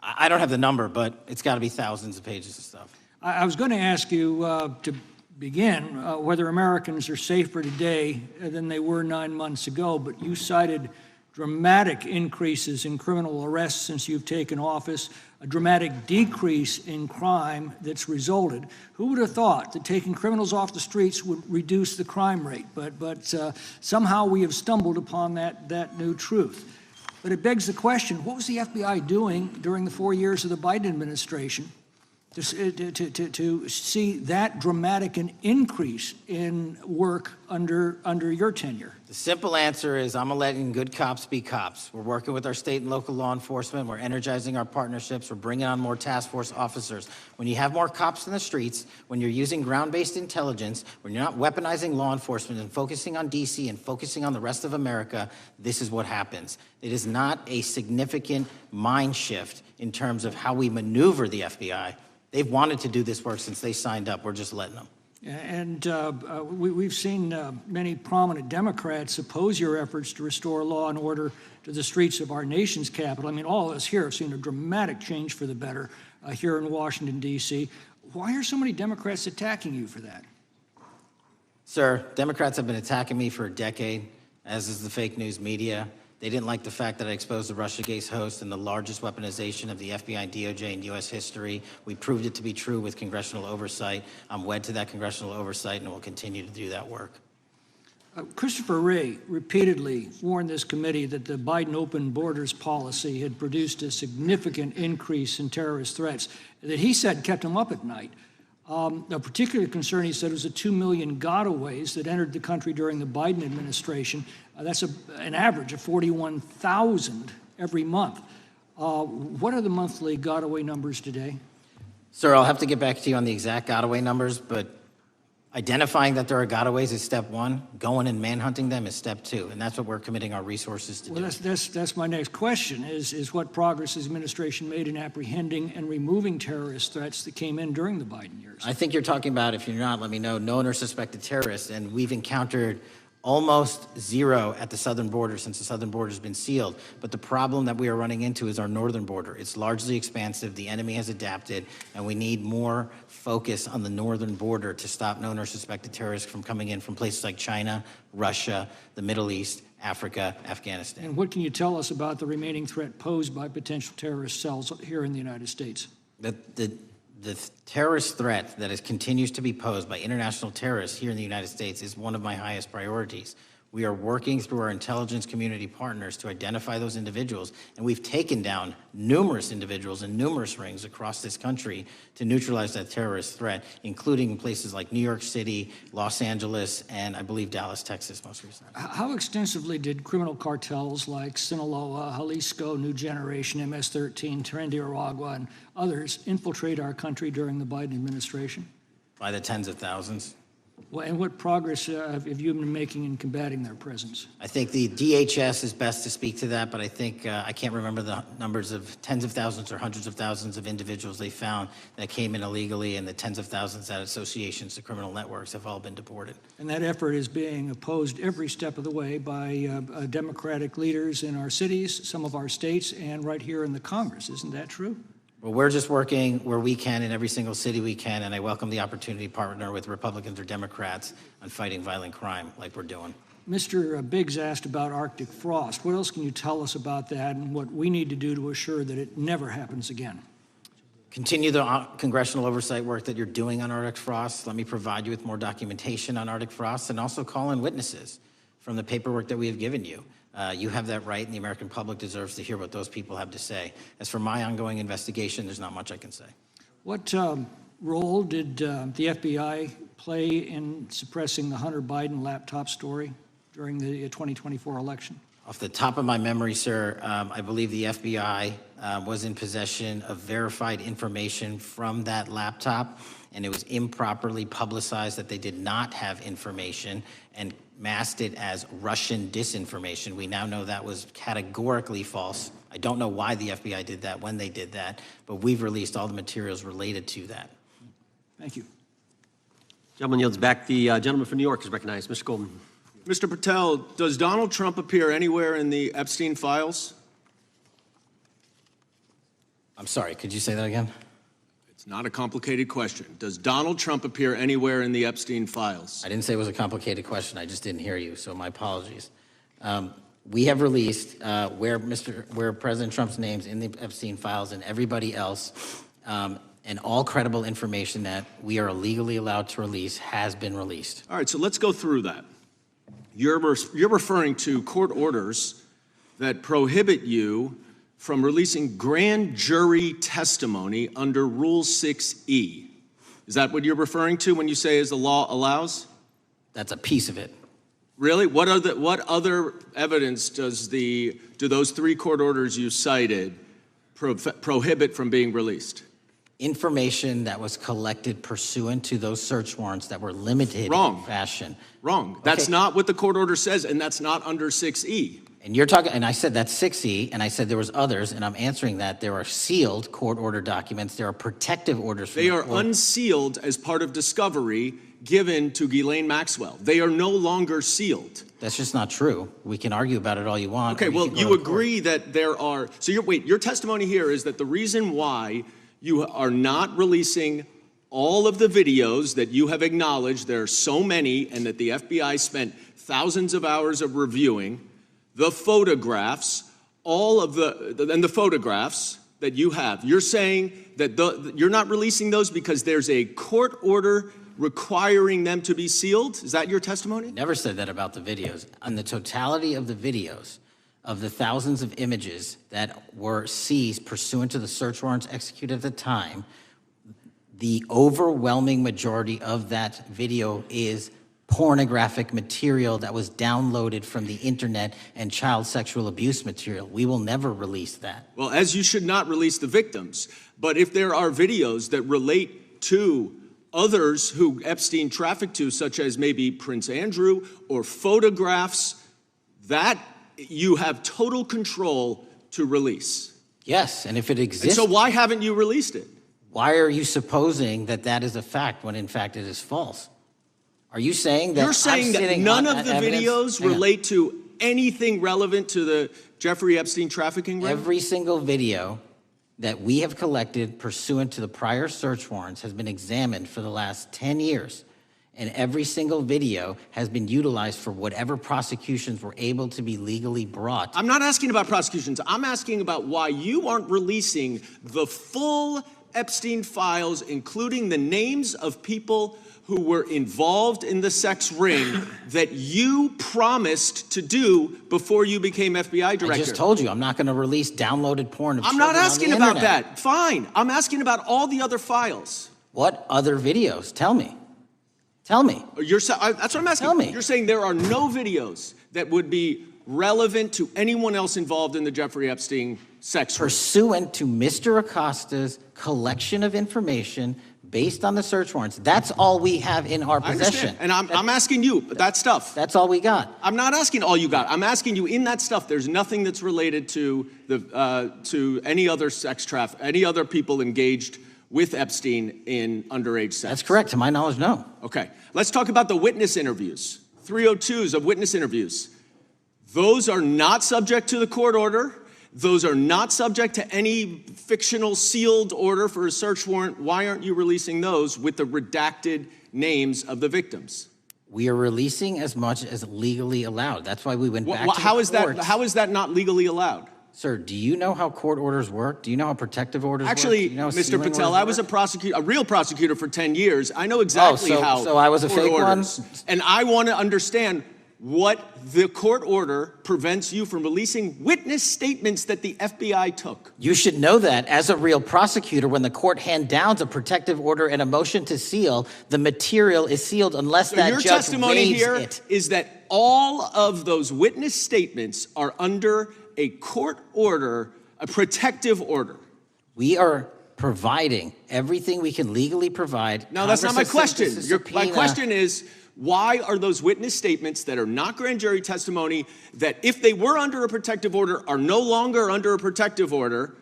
I don't have the number, but it's got to be thousands of pages of stuff.
I was going to ask you to begin whether Americans are safer today than they were 9 months ago, but you cited dramatic increases in criminal arrests since you've taken office, a dramatic decrease in crime that's resulted. Who would have thought that taking criminals off the streets would reduce the crime rate? But somehow we have stumbled upon that new truth. But it begs the question, what was the FBI doing during the 4 years of the Biden administration to see that dramatic an increase in work under your tenure?
The simple answer is I'm letting good cops be cops. We're working with our state and local law enforcement. We're energizing our partnerships. We're bringing on more task force officers. When you have more cops in the streets, when you're using ground-based intelligence, when you're not weaponizing law enforcement and focusing on DC and focusing on the rest of America, this is what happens. It is not a significant mind shift in terms of how we maneuver the FBI. They've wanted to do this work since they signed up. We're just letting them.
And we've seen many prominent Democrats oppose your efforts to restore law and order to the streets of our nation's capital. I mean, all of us here have seen a dramatic change for the better here in Washington, D.C. Why are so many Democrats attacking you for that?
Sir, Democrats have been attacking me for a decade, as is the fake news media. They didn't like the fact that I exposed the Russiagate host and the largest weaponization of the FBI and DOJ in U.S. history. We proved it to be true with congressional oversight. I'm wed to that congressional oversight and will continue to do that work.
Christopher Wray repeatedly warned this committee that the Biden open borders policy had produced a significant increase in terrorist threats that he said kept him up at night. A particular concern, he said, was the 2 million gotaways that entered the country during the Biden administration. That's an average of 41,000 every month. What are the monthly gotaway numbers today?
Sir, I'll have to get back to you on the exact gotaway numbers, but identifying that there are gotaways is step one. Going and manhunting them is step two, and that's what we're committing our resources to do.
Well, that's my next question, is what progress has the administration made in apprehending and removing terrorist threats that came in during the Biden years?
I think you're talking about, if you're not, let me know, known or suspected terrorists, and we've encountered almost zero at the southern border since the southern border has been sealed. But the problem that we are running into is our northern border. It's largely expansive. The enemy has adapted, and we need more focus on the northern border to stop known or suspected terrorists from coming in from places like China, Russia, the Middle East, Africa, Afghanistan.
And what can you tell us about the remaining threat posed by potential terrorist cells here in the United States?
The terrorist threat that continues to be posed by international terrorists here in the United States is one of my highest priorities. We are working through our intelligence community partners to identify those individuals, and we've taken down numerous individuals in numerous rings across this country to neutralize that terrorist threat, including in places like New York City, Los Angeles, and I believe Dallas, Texas most recently.
How extensively did criminal cartels like Sinaloa, Jalisco, New Generation, MS-13, Trinidad, and others infiltrate our country during the Biden administration?
By the tens of thousands.
Well, and what progress have you been making in combating their presence?
I think the DHS is best to speak to that, but I think I can't remember the numbers of tens of thousands or hundreds of thousands of individuals they found that came in illegally, and the tens of thousands that associations to criminal networks have all been deported.
And that effort is being opposed every step of the way by Democratic leaders in our cities, some of our states, and right here in the Congress. Isn't that true?
Well, we're just working where we can in every single city we can, and I welcome the opportunity to partner with Republicans or Democrats on fighting violent crime like we're doing.
Mr. Biggs asked about Arctic frost. What else can you tell us about that and what we need to do to assure that it never happens again?
Continue the congressional oversight work that you're doing on Arctic frost. Let me provide you with more documentation on Arctic frost, and also call in witnesses from the paperwork that we have given you. You have that right, and the American public deserves to hear what those people have to say. As for my ongoing investigation, there's not much I can say.
What role did the FBI play in suppressing the Hunter Biden laptop story during the 2024 election?
Off the top of my memory, sir, I believe the FBI was in possession of verified information from that laptop, and it was improperly publicized that they did not have information and masked it as Russian disinformation. We now know that was categorically false. I don't know why the FBI did that, when they did that, but we've released all the materials related to that.
Thank you.
Gentleman yields back. The gentleman from New York is recognized. Mr. Golden.
Mr. Patel, does Donald Trump appear anywhere in the Epstein files?
I'm sorry, could you say that again?
It's not a complicated question. Does Donald Trump appear anywhere in the Epstein files?
I didn't say it was a complicated question. I just didn't hear you, so my apologies. We have released where President Trump's name's in the Epstein files and everybody else, and all credible information that we are legally allowed to release has been released.
All right, so let's go through that. You're referring to court orders that prohibit you from releasing grand jury testimony under Rule 6E. Is that what you're referring to when you say as the law allows?
That's a piece of it.
Really? What other evidence do those three court orders you cited prohibit from being released?
Information that was collected pursuant to those search warrants that were limited in fashion.
Wrong. That's not what the court order says, and that's not under 6E.
And you're talking, and I said that's 6E, and I said there was others, and I'm answering that. There are sealed court order documents. There are protective orders. From
They are unsealed as part of discovery given to Ghislaine Maxwell. They are no longer sealed.
That's just not true. We can argue about it all you want.
Okay, well, you agree that there are, so your testimony here is that the reason why you are not releasing all of the videos that you have acknowledged, there are so many, and that the FBI spent thousands of hours of reviewing, the photographs, and the photographs that you have. You're saying that you're not releasing those because there's a court order requiring them to be sealed? Is that your testimony?
Never said that about the videos. On the totality of the videos, of the thousands of images that were seized pursuant to the search warrants executed at the time, the overwhelming majority of that video is pornographic material that was downloaded from the internet and child sexual abuse material. We will never release that.
Well, as you should not release the victims, but if there are videos that relate to others who Epstein trafficked to, such as maybe Prince Andrew, or photographs, that you have total control to release.
Yes, and if it exists.
And so why haven't you released it?
Why are you supposing that that is a fact when in fact it is false? Are you saying that
You're saying that none of the videos relate to anything relevant to the Jeffrey Epstein trafficking ring?
Every single video that we have collected pursuant to the prior search warrants has been examined for the last 10 years. And every single video has been utilized for whatever prosecutions were able to be legally brought.
I'm not asking about prosecutions. I'm asking about why you aren't releasing the full Epstein files, including the names of people who were involved in the sex ring that you promised to do before you became FBI director.
I just told you, I'm not going to release downloaded porn of
I'm
children
not asking
on the
about
internet.
that. Fine. I'm asking about all the other files.
What other videos? Tell me. Tell me.
That's what I'm asking.
Tell me.
You're saying there are no videos that would be relevant to anyone else involved in the Jeffrey Epstein sex ring.
Pursuant to Mr. Acosta's collection of information based on the search warrants. That's all we have in our possession.
And I'm asking you, that stuff.
That's all we got.
I'm not asking all you got. I'm asking you, in that stuff, there's nothing that's related to any other sex traffic, any other people engaged with Epstein in underage sex.
That's correct. To my knowledge, no.
Okay. Let's talk about the witness interviews. 302s of witness interviews. Those are not subject to the court order. Those are not subject to any fictional sealed order for a search warrant. Why aren't you releasing those with the redacted names of the victims?
We are releasing as much as legally allowed. That's why we went back to the courts.
How is that not legally allowed?
Sir, do you know how court orders work? Do you know how protective orders
Actually,
work? Do you know how
Mr.
sealing
Patel,
orders
I was
work?
a real prosecutor for 10 years. I know exactly how
so I was a
court
fake one?
orders. And I want to understand what the court order prevents you from releasing witness statements that the FBI took.
You should know that as a real prosecutor, when the court hand downs a protective order and a motion to seal, the material is sealed unless
So
that
your
judge
testimony
waives
here
it.
is that all of those witness statements are under a court order, a protective order.
We are providing everything we can legally provide.
No, that's not my
Congress has
question.
sent us a
My
subpoena.
question is, why are those witness statements that are not grand jury testimony, that if they were under a protective order are no longer under a protective order,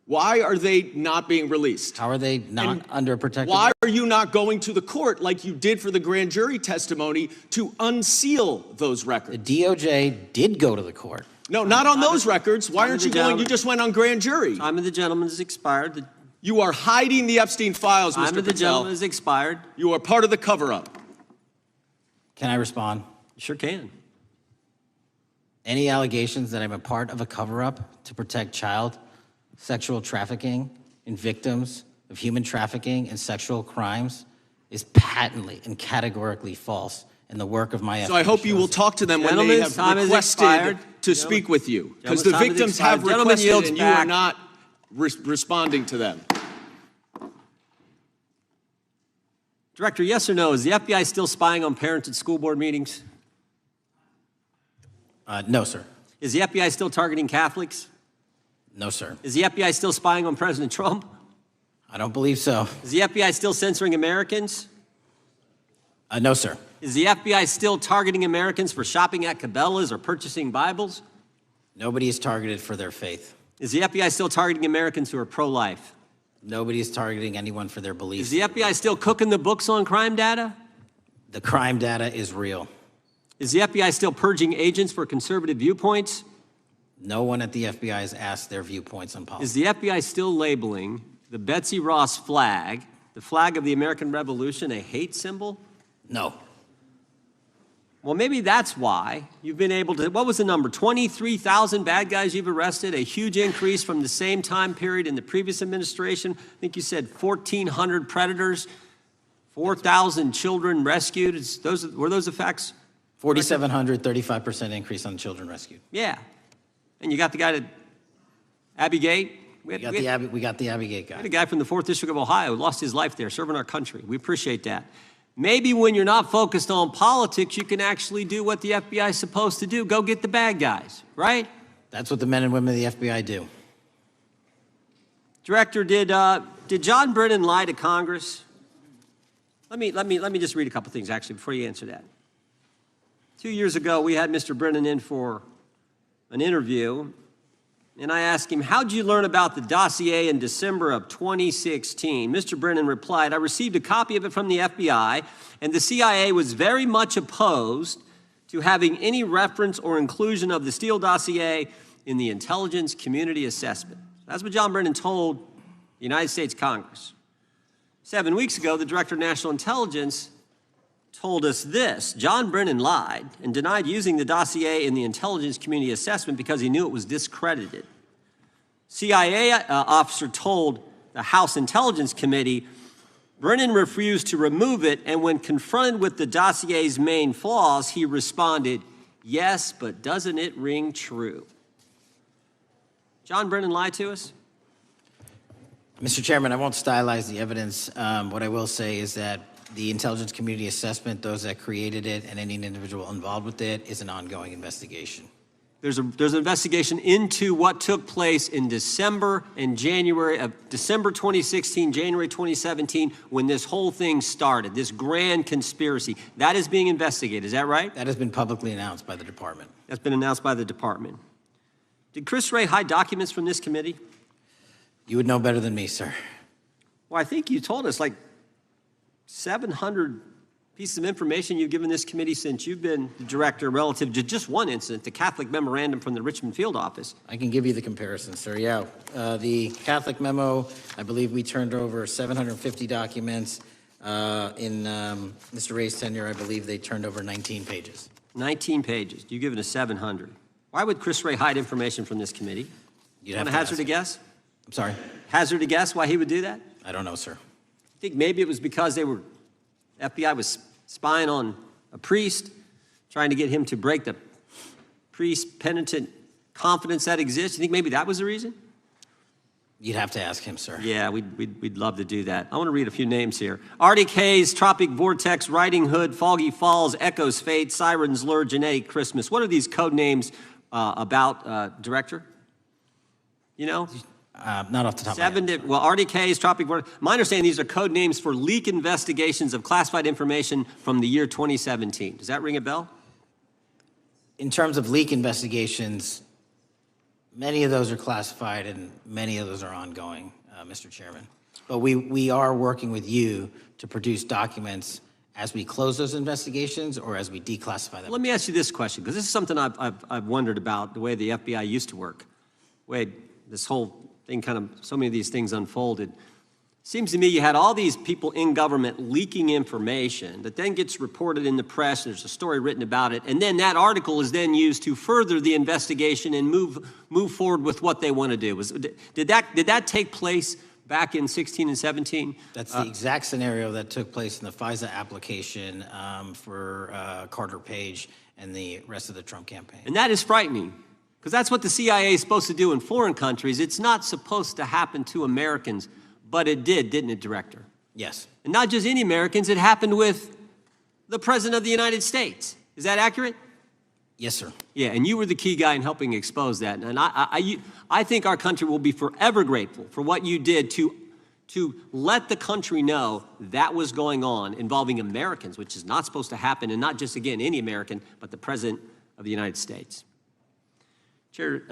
why are they not being released?
How are they not under a protective
Why
order?
are you not going to the court like you did for the grand jury testimony to unseal those
The
records?
DOJ did go to the court.
No, not on those records. Why aren't you going?
gentleman.
You just went on grand jury.
Time of the gentleman has expired.
You are hiding the Epstein files,
Time
Mr.
of the
Patel.
gentleman has expired.
You are part of the cover-up.
Can I respond?
Sure can.
Any allegations that I'm a part of a cover-up to protect child sexual trafficking and victims of human trafficking and sexual crimes is patently and categorically false in the work of my
So I hope you will talk to them when they
Gentlemen's
have
time has
requested
expired.
to speak with you. Because the
Gentlemen's time has
victims have
expired. Gentleman
requested
yields
and you are
back.
not responding to them.
Director, yes or no, is the FBI still spying on parents at school board meetings?
No, sir.
Is the FBI still targeting Catholics?
No, sir.
Is the FBI still spying on President Trump?
I don't believe so.
Is the FBI still censoring Americans?
No, sir.
Is the FBI still targeting Americans for shopping at Cabela's or purchasing Bibles?
Nobody is targeted for their faith.
Is the FBI still targeting Americans who are pro-life?
Nobody is targeting anyone for their
Is
beliefs.
the FBI still cooking the books on crime data?
The crime data is real.
Is the FBI still purging agents for conservative viewpoints?
No one at the FBI has asked their viewpoints on
Is
policy.
the FBI still labeling the Betsy Ross flag, the flag of the American Revolution, a hate symbol?
No.
Well, maybe that's why you've been able to, what was the number? 23,000 bad guys you've arrested, a huge increase from the same time period in the previous administration. I think you said 1,400 predators, 4,000 children rescued. Were those the facts?
4,700, 35% increase on children rescued.
Yeah. And you got the guy to Abbey Gate.
We got the Abbey Gate
We had
guy.
a guy from the 4th District of Ohio who lost his life there serving our country. We appreciate that. Maybe when you're not focused on politics, you can actually do what the FBI is supposed to do. Go get the bad guys, right?
That's what the men and women of the FBI do.
Director, did John Brennan lie to Congress? Let me just read a couple things actually before you answer that. 2 years ago, we had Mr. Brennan in for an interview, and I asked him, how'd you learn about the dossier in December of 2016? Mr. Brennan replied, I received a copy of it from the FBI, and the CIA was very much opposed to having any reference or inclusion of the Steele dossier in the intelligence community assessment. That's what John Brennan told the United States Congress. 7 weeks ago, the Director of National Intelligence told us this. John Brennan lied and denied using the dossier in the intelligence community assessment because he knew it was discredited. CIA officer told the House Intelligence Committee Brennan refused to remove it, and when confronted with the dossier's main flaws, he responded, yes, but doesn't it ring true? John Brennan lied to us?
Mr. Chairman, I won't stylize the evidence. What I will say is that the intelligence community assessment, those that created it and any individual involved with it, is an ongoing investigation.
There's an investigation into what took place in December and January of December 2016, January 2017, when this whole thing started, this grand conspiracy. That is being investigated, is that right?
That has been publicly announced by the department.
That's been announced by the department. Did Chris Wray hide documents from this committee?
You would know better than me, sir.
Well, I think you told us like 700 pieces of information you've given this committee since you've been the director relative to just one incident, the Catholic memorandum from the Richmond field office.
I can give you the comparison, sir. Yeah. The Catholic memo, I believe we turned over 750 documents. In Mr. Ray's tenure, I believe they turned over 19 pages.
19 pages. You've given us 700. Why would Chris Wray hide information from this committee?
You'd
Want
have
to
to
hazard a guess?
I'm sorry?
Hazard a guess why he would do that?
I don't know, sir.
I think maybe it was because FBI was spying on a priest, trying to get him to break the pre-penitent confidence that exists? You think maybe that was the reason?
You'd have to ask him, sir.
Yeah, we'd love to do that. I want to read a few names here. Arctic Haze, Tropic Vortex, Riding Hood, Foggy Falls, Echoes Fate, Sirens Lure, Janae Christmas. What are these code names about, Director? You know?
Not off the top of my head.
Well, Arctic Haze, Tropic Vortex. My understanding, these are code names for leak investigations of classified information from the year 2017. Does that ring a bell?
In terms of leak investigations, many of those are classified and many of those are ongoing, Mr. Chairman. But we are working with you to produce documents as we close those investigations or as we declassify them.
Let me ask you this question, because this is something I've wondered about, the way the FBI used to work. The way this whole thing so many of these things unfolded. Seems to me you had all these people in government leaking information that then gets reported in the press, and there's a story written about it, and then that article is then used to further the investigation and move forward with what they want to do. Did that take place back in 16 and 17?
That's the exact scenario that took place in the FISA application for Carter Page and the rest of the Trump campaign.
And that is frightening, because that's what the CIA is supposed to do in foreign countries. It's not supposed to happen to Americans. But it did, didn't it, Director?
Yes.
And not just any Americans, it happened with the President of the United States. Is that accurate?
Yes, sir.
Yeah, and you were the key guy in helping expose that. And I think our country will be forever grateful for what you did to let the country know that was going on involving Americans, which is not supposed to happen, and not just, again, any American, but the President of the United States. Chair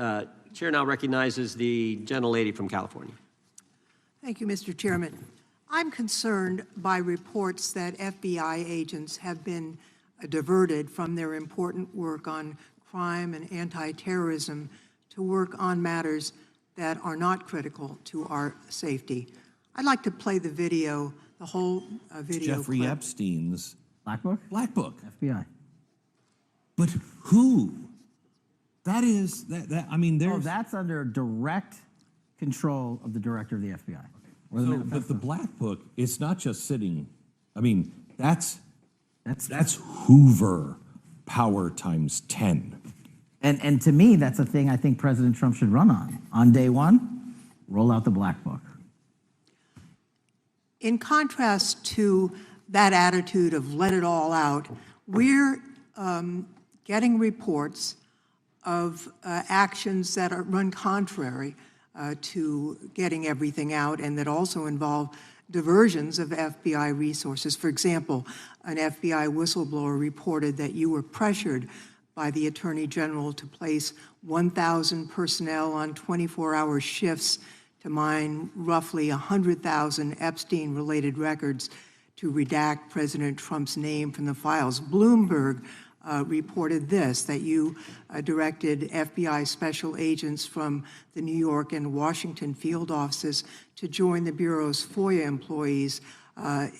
now recognizes the gentlelady from California.
Thank you, Mr. Chairman. I'm concerned by reports that FBI agents have been diverted from their important work on crime and anti-terrorism to work on matters that are not critical to our safety. I'd like to play the video, the whole video
Jeffrey
clip.
Epstein's
Black Book?
Black Book.
FBI.
But who? That is, I mean, there's...
Oh, that's under direct control of the director of the FBI.
But the Black Book, it's not just sitting, I mean, that's Hoover power times 10.
And to me, that's a thing I think President Trump should run on. On day one, roll out the Black Book.
In contrast to that attitude of let it all out, we're getting reports of actions that run contrary to getting everything out and that also involve diversions of FBI resources. For example, an FBI whistleblower reported that you were pressured by the Attorney General to place 1,000 personnel on 24-hour shifts to mine roughly 100,000 Epstein-related records to redact President Trump's name from the files. Bloomberg reported this, that you directed FBI special agents from the New York and Washington field offices to join the Bureau's FOIA employees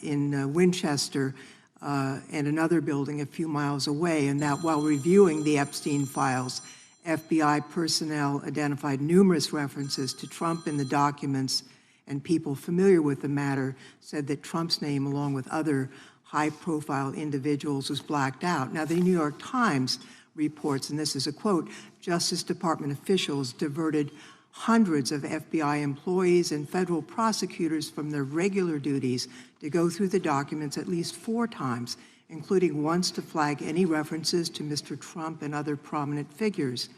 in Winchester and another building a few miles away, and that while reviewing the Epstein files, FBI personnel identified numerous references to Trump in the documents, and people familiar with the matter said that Trump's name, along with other high-profile individuals, was blacked out. Now, the New York Times reports, and this is a quote, Justice Department officials diverted hundreds of FBI employees and federal prosecutors from their regular duties to go through the documents at least 4 times, including once to flag any references to Mr. Trump and other prominent figures.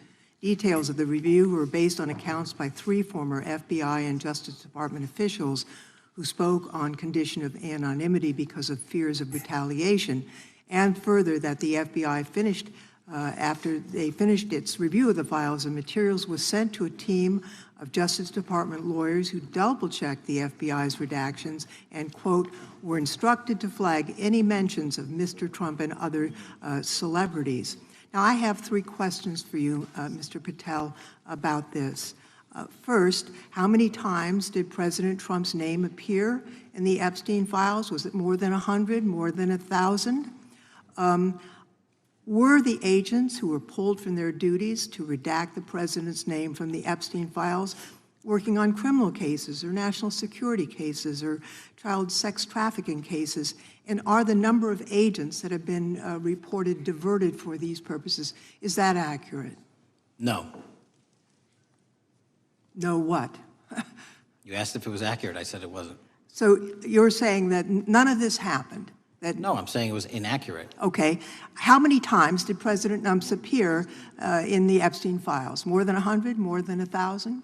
Details of the review were based on accounts by 3 former FBI and Justice Department officials who spoke on condition of anonymity because of fears of retaliation, and further that the FBI finished, after they finished its review of the files and materials, was sent to a team of Justice Department lawyers who double-checked the FBI's redactions and, quote, were instructed to flag any mentions of Mr. Trump and other celebrities. Now, I have 3 questions for you, Mr. Patel, about this. First, how many times did President Trump's name appear in the Epstein files? Was it more than 100, more than 1,000? Were the agents who were pulled from their duties to redact the president's name from the Epstein files working on criminal cases or national security cases or child sex trafficking cases? And are the number of agents that have been reported diverted for these purposes, is that accurate?
No.
No what?
You asked if it was accurate. I said it wasn't.
So you're saying that none of this happened? That,
No, I'm saying it was inaccurate.
okay. How many times did President Nunts appear in the Epstein files? More than 100? More than 1,000?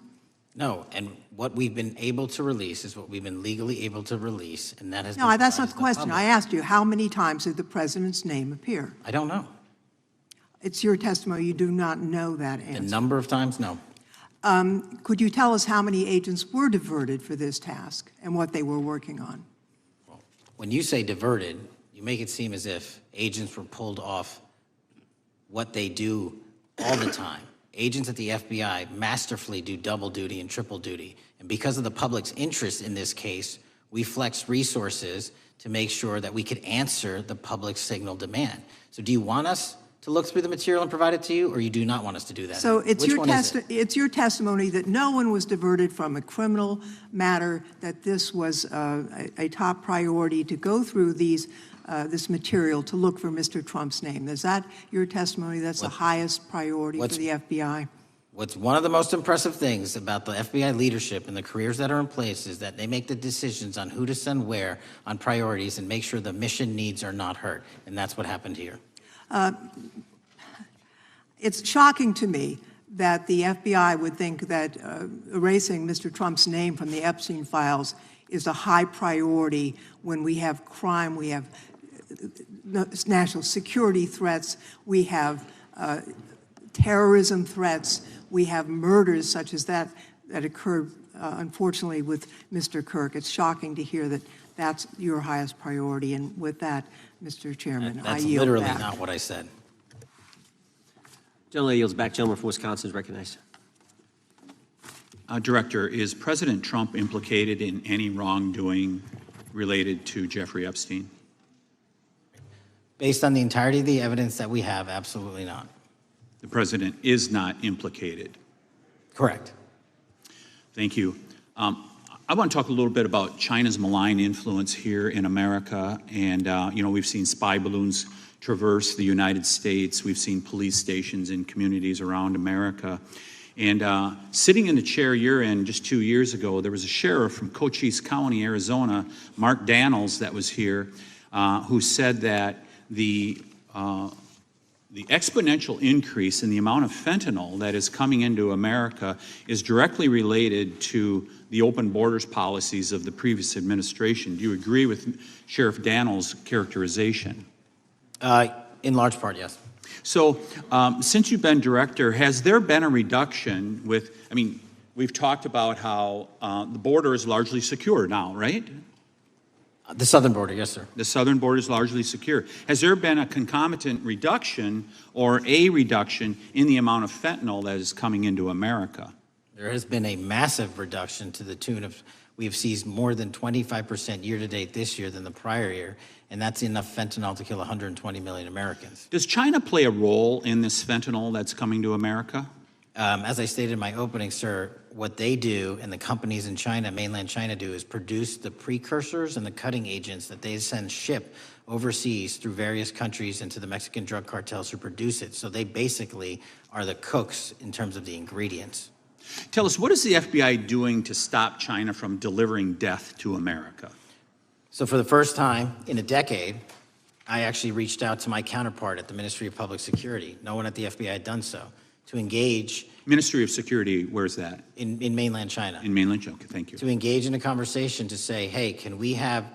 No, and what we've been able to release is what we've been legally able to release, and that has
No,
been
that's not
provided
the
to
question.
public.
I asked you, how many times did the president's name appear?
I don't know.
It's your testimony. You do not know that
The
answer.
number of times, no.
Could you tell us how many agents were diverted for this task and what they were working on?
When you say diverted, you make it seem as if agents were pulled off what they do all the time. Agents at the FBI masterfully do double duty and triple duty. And because of the public's interest in this case, we flexed resources to make sure that we could answer the public's signal demand. So do you want us to look through the material and provide it to you, or you do not want us to do that?
So it's
Which
your,
one is it?
it's your testimony that no one was diverted from a criminal matter, that this was a top priority to go through this material to look for Mr. Trump's name. Is that your testimony? That's the highest priority for the FBI?
What's one of the most impressive things about the FBI leadership and the careers that are in place is that they make the decisions on who to send where on priorities and make sure the mission needs are not hurt. And that's what happened here.
It's shocking to me that the FBI would think that erasing Mr. Trump's name from the Epstein files is a high priority when we have crime, we have national security threats, we have terrorism threats, we have murders such as that occurred, unfortunately, with Mr. Kirk. It's shocking to hear that that's your highest priority. And with that, Mr. Chairman, I
That's
yield
literally
back.
not what I said.
Gentleman yields back. Gentleman from Wisconsin is recognized.
Director, is President Trump implicated in any wrongdoing related to Jeffrey Epstein?
Based on the entirety of the evidence that we have, absolutely not.
The president is not implicated.
Correct.
Thank you. I want to talk a little bit about China's malign influence here in America. And, we've seen spy balloons traverse the United States. We've seen police stations in communities around America. And sitting in the chair you're in just 2 years ago, there was a sheriff from Cochise County, Arizona, Mark Daniels, that was here, who said that the exponential increase in the amount of fentanyl that is coming into America is directly related to the open borders policies of the previous administration. Do you agree with Sheriff Daniels' characterization?
In large part, yes.
So since you've been director, has there been a reduction we've talked about how the border is largely secure now, right?
The southern border, yes, sir.
The southern border is largely secure. Has there been a concomitant reduction or a reduction in the amount of fentanyl that is coming into America?
There has been a massive reduction to the tune of, we have seized more than 25% year-to-date this year than the prior year, and that's enough fentanyl to kill 120 million Americans.
Does China play a role in this fentanyl that's coming to America?
As I stated in my opening, sir, what they do and the companies in China, mainland China, do is produce the precursors and the cutting agents that they ship overseas through various countries into the Mexican drug cartels who produce it. So they basically are the cooks in terms of the ingredients.
Tell us, what is the FBI doing to stop China from delivering death to America?
So for the first time in a decade, I actually reached out to my counterpart at the Ministry of Public Security. No one at the FBI had done so, to engage.
Ministry of Security, where's that?
In mainland China.
In mainland China, okay, thank you.
To engage in a conversation to say, hey, can we have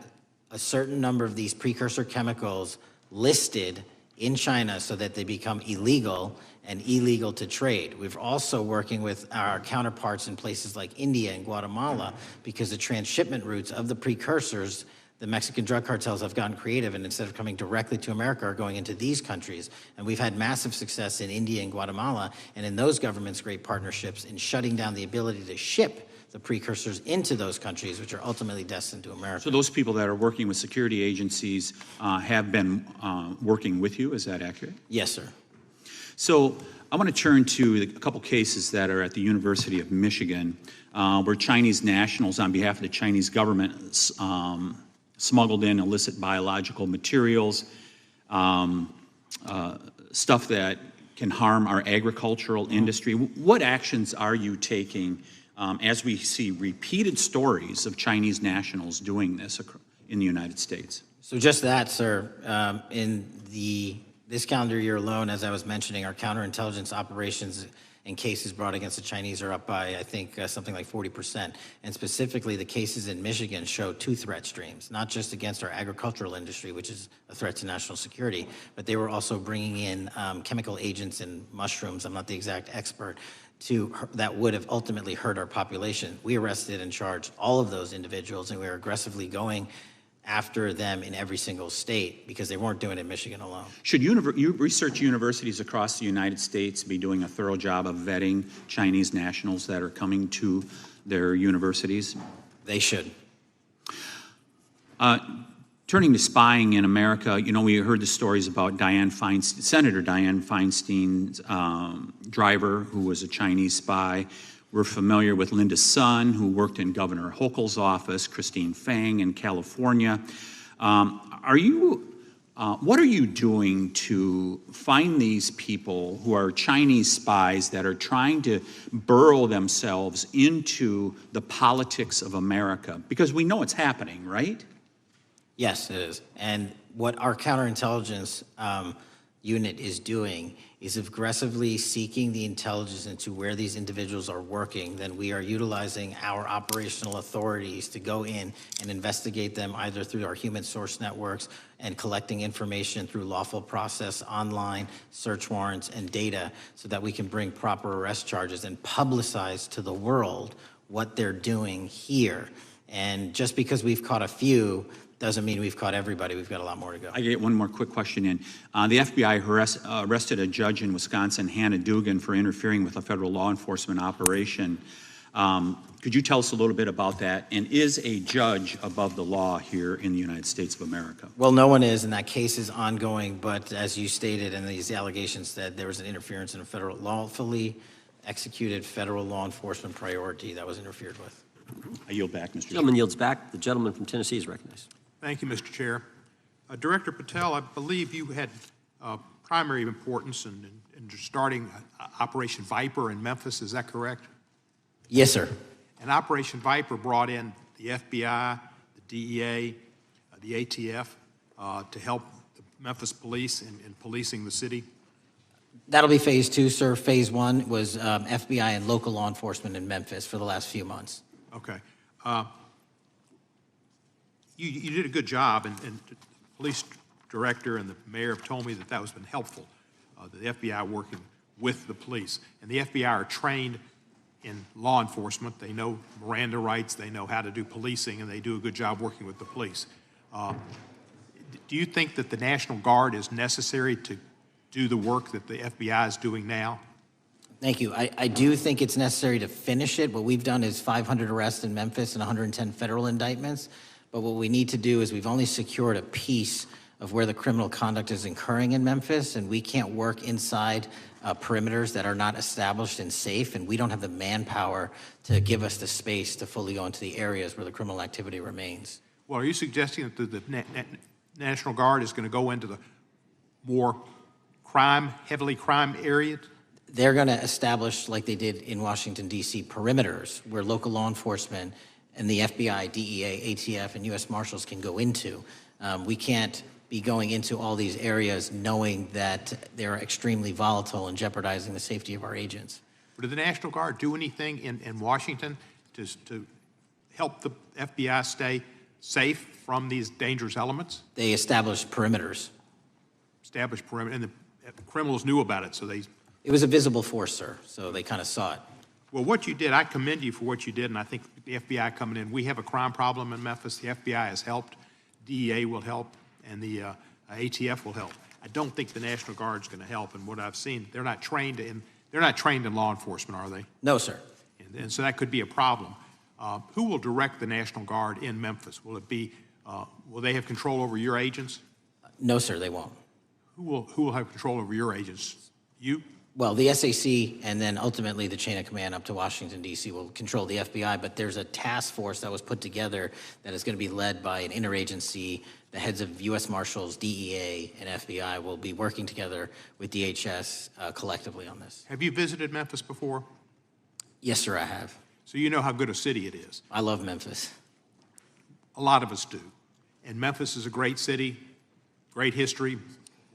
a certain number of these precursor chemicals listed in China so that they become illegal and illegal to trade. We're also working with our counterparts in places like India and Guatemala because the transshipment routes of the precursors, the Mexican drug cartels have gotten creative, and instead of coming directly to America are going into these countries. And we've had massive success in India and Guatemala, and in those governments, great partnerships in shutting down the ability to ship the precursors into those countries, which are ultimately destined to America.
So those people that are working with security agencies have been working with you, is that accurate?
Yes, sir.
So I want to turn to a couple cases that are at the University of Michigan, where Chinese nationals, on behalf of the Chinese government, smuggled in illicit biological materials, stuff that can harm our agricultural industry. What actions are you taking as we see repeated stories of Chinese nationals doing this in the United States?
So just that, sir. In this calendar year alone, as I was mentioning, our counterintelligence operations and cases brought against the Chinese are up by, I think, something like 40%. And specifically, the cases in Michigan show two threat streams, not just against our agricultural industry, which is a threat to national security, but they were also bringing in chemical agents in mushrooms. I'm not the exact expert. That would have ultimately hurt our population. We arrested and charged all of those individuals, and we are aggressively going after them in every single state because they weren't doing it in Michigan alone.
Should research universities across the United States be doing a thorough job of vetting Chinese nationals that are coming to their universities?
They should.
Turning to spying in America, we heard the stories about Senator Dianne Feinstein's driver, who was a Chinese spy. We're familiar with Linda Sun, who worked in Governor Hochul's office, Christine Fang in California. What are you doing to find these people who are Chinese spies that are trying to burrow themselves into the politics of America? Because we know it's happening, right?
Yes, it is. And what our counterintelligence unit is doing is aggressively seeking the intelligence into where these individuals are working. Then we are utilizing our operational authorities to go in and investigate them either through our human source networks and collecting information through lawful process, online, search warrants, and data so that we can bring proper arrest charges and publicize to the world what they're doing here. And just because we've caught a few doesn't mean we've caught everybody. We've got a lot more to go.
I get one more quick question in. The FBI arrested a judge in Wisconsin, Hannah Dugan, for interfering with a federal law enforcement operation. Could you tell us a little bit about that? And is a judge above the law here in the United States of America?
Well, no one is, and that case is ongoing. But as you stated, and these allegations that there was an interference in a federal lawfully executed federal law enforcement priority that was interfered with.
I yield back, Mr.
Gentleman yields back. The gentleman from Tennessee is recognized.
Thank you, Mr. Chair. Director Patel, I believe you had primary importance in starting Operation Viper in Memphis. Is that correct?
Yes, sir.
And Operation Viper brought in the FBI, the DEA, the ATF to help the Memphis police in policing the city.
That'll be phase two, sir. Phase one was FBI and local law enforcement in Memphis for the last few months.
Okay. You did a good job, and the police director and the mayor have told me that has been helpful, the FBI working with the police. And the FBI are trained in law enforcement. They know Miranda rights, they know how to do policing, and they do a good job working with the police. Do you think that the National Guard is necessary to do the work that the FBI is doing now?
Thank you. I do think it's necessary to finish it. What we've done is 500 arrests in Memphis and 110 federal indictments. But what we need to do is we've only secured a piece of where the criminal conduct is occurring in Memphis, and we can't work inside perimeters that are not established and safe, and we don't have the manpower to give us the space to fully go into the areas where the criminal activity remains.
Well, are you suggesting that the National Guard is going to go into the more heavily crime areas?
They're going to establish, like they did in Washington, D.C., perimeters where local law enforcement and the FBI, DEA, ATF, and U.S. Marshals can go into. We can't be going into all these areas knowing that they're extremely volatile and jeopardizing the safety of our agents.
Did the National Guard do anything in Washington to help the FBI stay safe from these dangerous elements?
They established perimeters.
Established perimeter, and the criminals knew about it, so they...
It was a visible force, sir, so they kind of saw it.
Well, what you did, I commend you for what you did, and I think the FBI coming in, we have a crime problem in Memphis. The FBI has helped, DEA will help, and the ATF will help. I don't think the National Guard is going to help, and what I've seen, they're not trained in law enforcement, are they?
No, sir.
And so that could be a problem. Who will direct the National Guard in Memphis? Will it be? Will they have control over your agents?
No, sir, they won't.
Who will have control over your agents? You?
Well, the SAC and then ultimately the chain of command up to Washington, D.C. will control the FBI, but there's a task force that was put together that is going to be led by an interagency. The heads of U.S. Marshals, DEA, and FBI will be working together with DHS collectively on this.
Have you visited Memphis before?
Yes, sir, I have.
So you know how good a city it is.
I love Memphis.
A lot of us do. And Memphis is a great city, great history,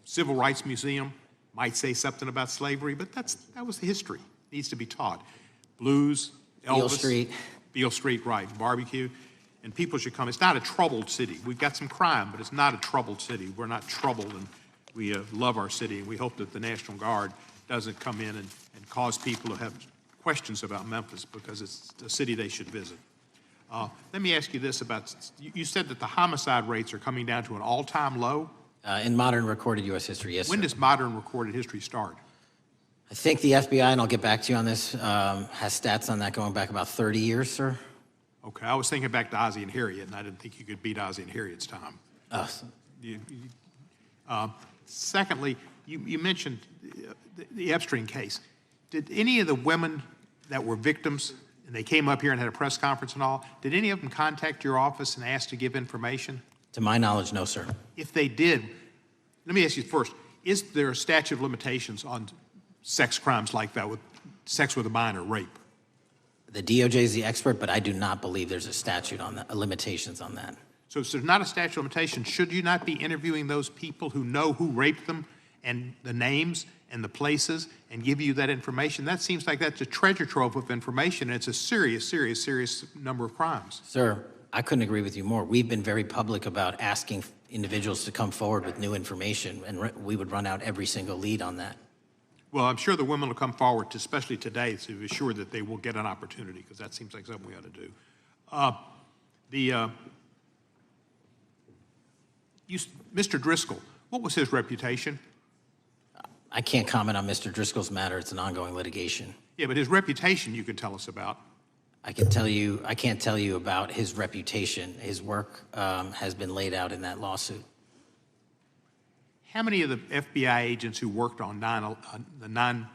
civil rights museum. Might say something about slavery, but that was the history. Needs to be taught. Blues, Elvis.
Beale Street.
Beale Street, right. Barbecue. And people should come. It's not a troubled city. We've got some crime, but it's not a troubled city. We're not troubled, and we love our city. And we hope that the National Guard doesn't come in and cause people to have questions about Memphis, because it's a city they should visit. Let me ask you this about, you said that the homicide rates are coming down to an all-time low?
In modern recorded U.S. history, yes,
When
sir.
does modern recorded history start?
I think the FBI, and I'll get back to you on this, has stats on that going back about 30 years, sir.
Okay, I was thinking back to Ozzie and Harriet, and I didn't think you could beat Ozzie and Harriet's time. Secondly, you mentioned the Epstein case. Did any of the women that were victims, and they came up here and had a press conference and all, did any of them contact your office and ask to give information?
To my knowledge, no, sir.
If they did, let me ask you first, is there a statute of limitations on sex crimes like that, with sex with a minor, rape?
The DOJ is the expert, but I do not believe there's a statute on that, limitations on that.
So if there's not a statute of limitations, should you not be interviewing those people who know who raped them and the names and the places and give you that information? That seems like that's a treasure trove of information, and it's a serious, serious, serious number of crimes.
Sir, I couldn't agree with you more. We've been very public about asking individuals to come forward with new information, and we would run out every single lead on that.
Well, I'm sure the women will come forward, especially today, to assure that they will get an opportunity, because that seems like something we ought to do. Mr. Driscoll, what was his reputation?
I can't comment on Mr. Driscoll's matter. It's an ongoing litigation.
Yeah, but his reputation you could tell us about.
I can't tell you about his reputation. His work has been laid out in that lawsuit.
How many of the FBI agents who worked on the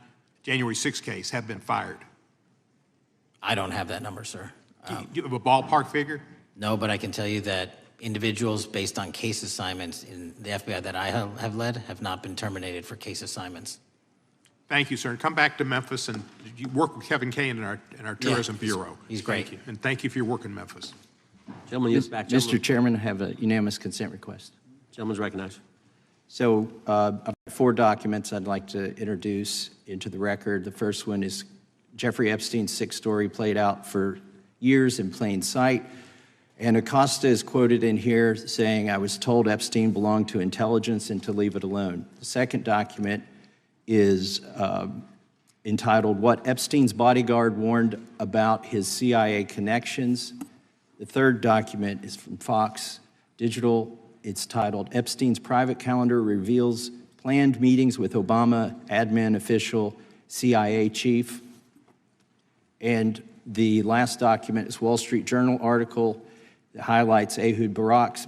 January 6th case have been fired?
I don't have that number, sir.
Do you have a ballpark figure?
No, but I can tell you that individuals based on case assignments in the FBI that I have led have not been terminated for case assignments.
Thank you, sir. And come back to Memphis, and you work with Kevin Kane in our Tourism Bureau.
He's great.
Thank you. And thank you for your work in Memphis.
Gentleman, you're back.
Mr. Chairman, I have a unanimous consent request.
Gentleman's recognized.
So I've 4 documents I'd like to introduce into the record. The first one is Jeffrey Epstein's 6 story played out for years in plain sight. And Acosta is quoted in here saying, "I was told Epstein belonged to intelligence and to leave it alone." The second document is entitled, "What Epstein's Bodyguard Warned About His CIA Connections." The third document is from Fox Digital. It's titled, "Epstein's Private Calendar Reveals Planned Meetings with Obama Admin Official CIA Chief." And the last document is Wall Street Journal article that highlights Ehud Barak's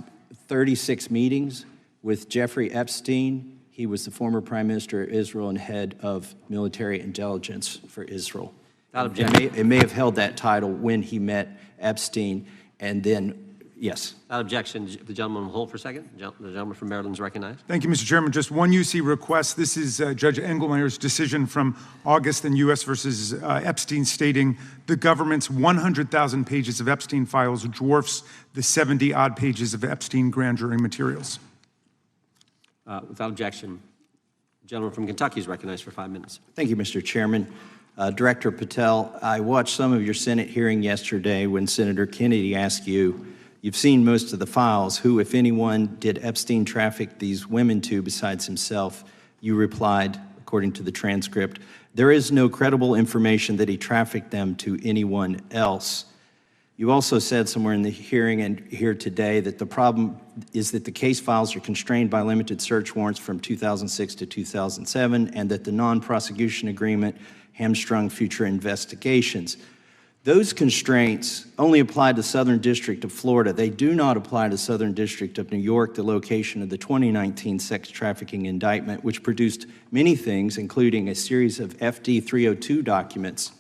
36 meetings with Jeffrey Epstein. He was the former Prime Minister of Israel and head of military intelligence for Israel. It may have held that title when he met Epstein, and then, yes.
Without objection, the gentleman will hold for a second. The gentleman from Maryland is recognized.
Thank you, Mr. Chairman. Just one UC request. This is Judge Engelmeyer's decision from August in U.S. versus Epstein, stating the government's 100,000 pages of Epstein files dwarfs the 70-odd pages of Epstein grand jury materials.
Without objection, the gentleman from Kentucky is recognized for 5 minutes.
Thank you, Mr. Chairman. Director Patel, I watched some of your Senate hearing yesterday when Senator Kennedy asked you, "You've seen most of the files. Who, if anyone, did Epstein traffic these women to besides himself?" You replied, according to the transcript, "There is no credible information that he trafficked them to anyone else." You also said somewhere in the hearing and here today that the problem is that the case files are constrained by limited search warrants from 2006 to 2007, and that the non-prosecution agreement hamstrung future investigations. Those constraints only apply to Southern District of Florida. They do not apply to Southern District of New York, the location of the 2019 sex trafficking indictment, which produced many things, including a series of FD 302 documents.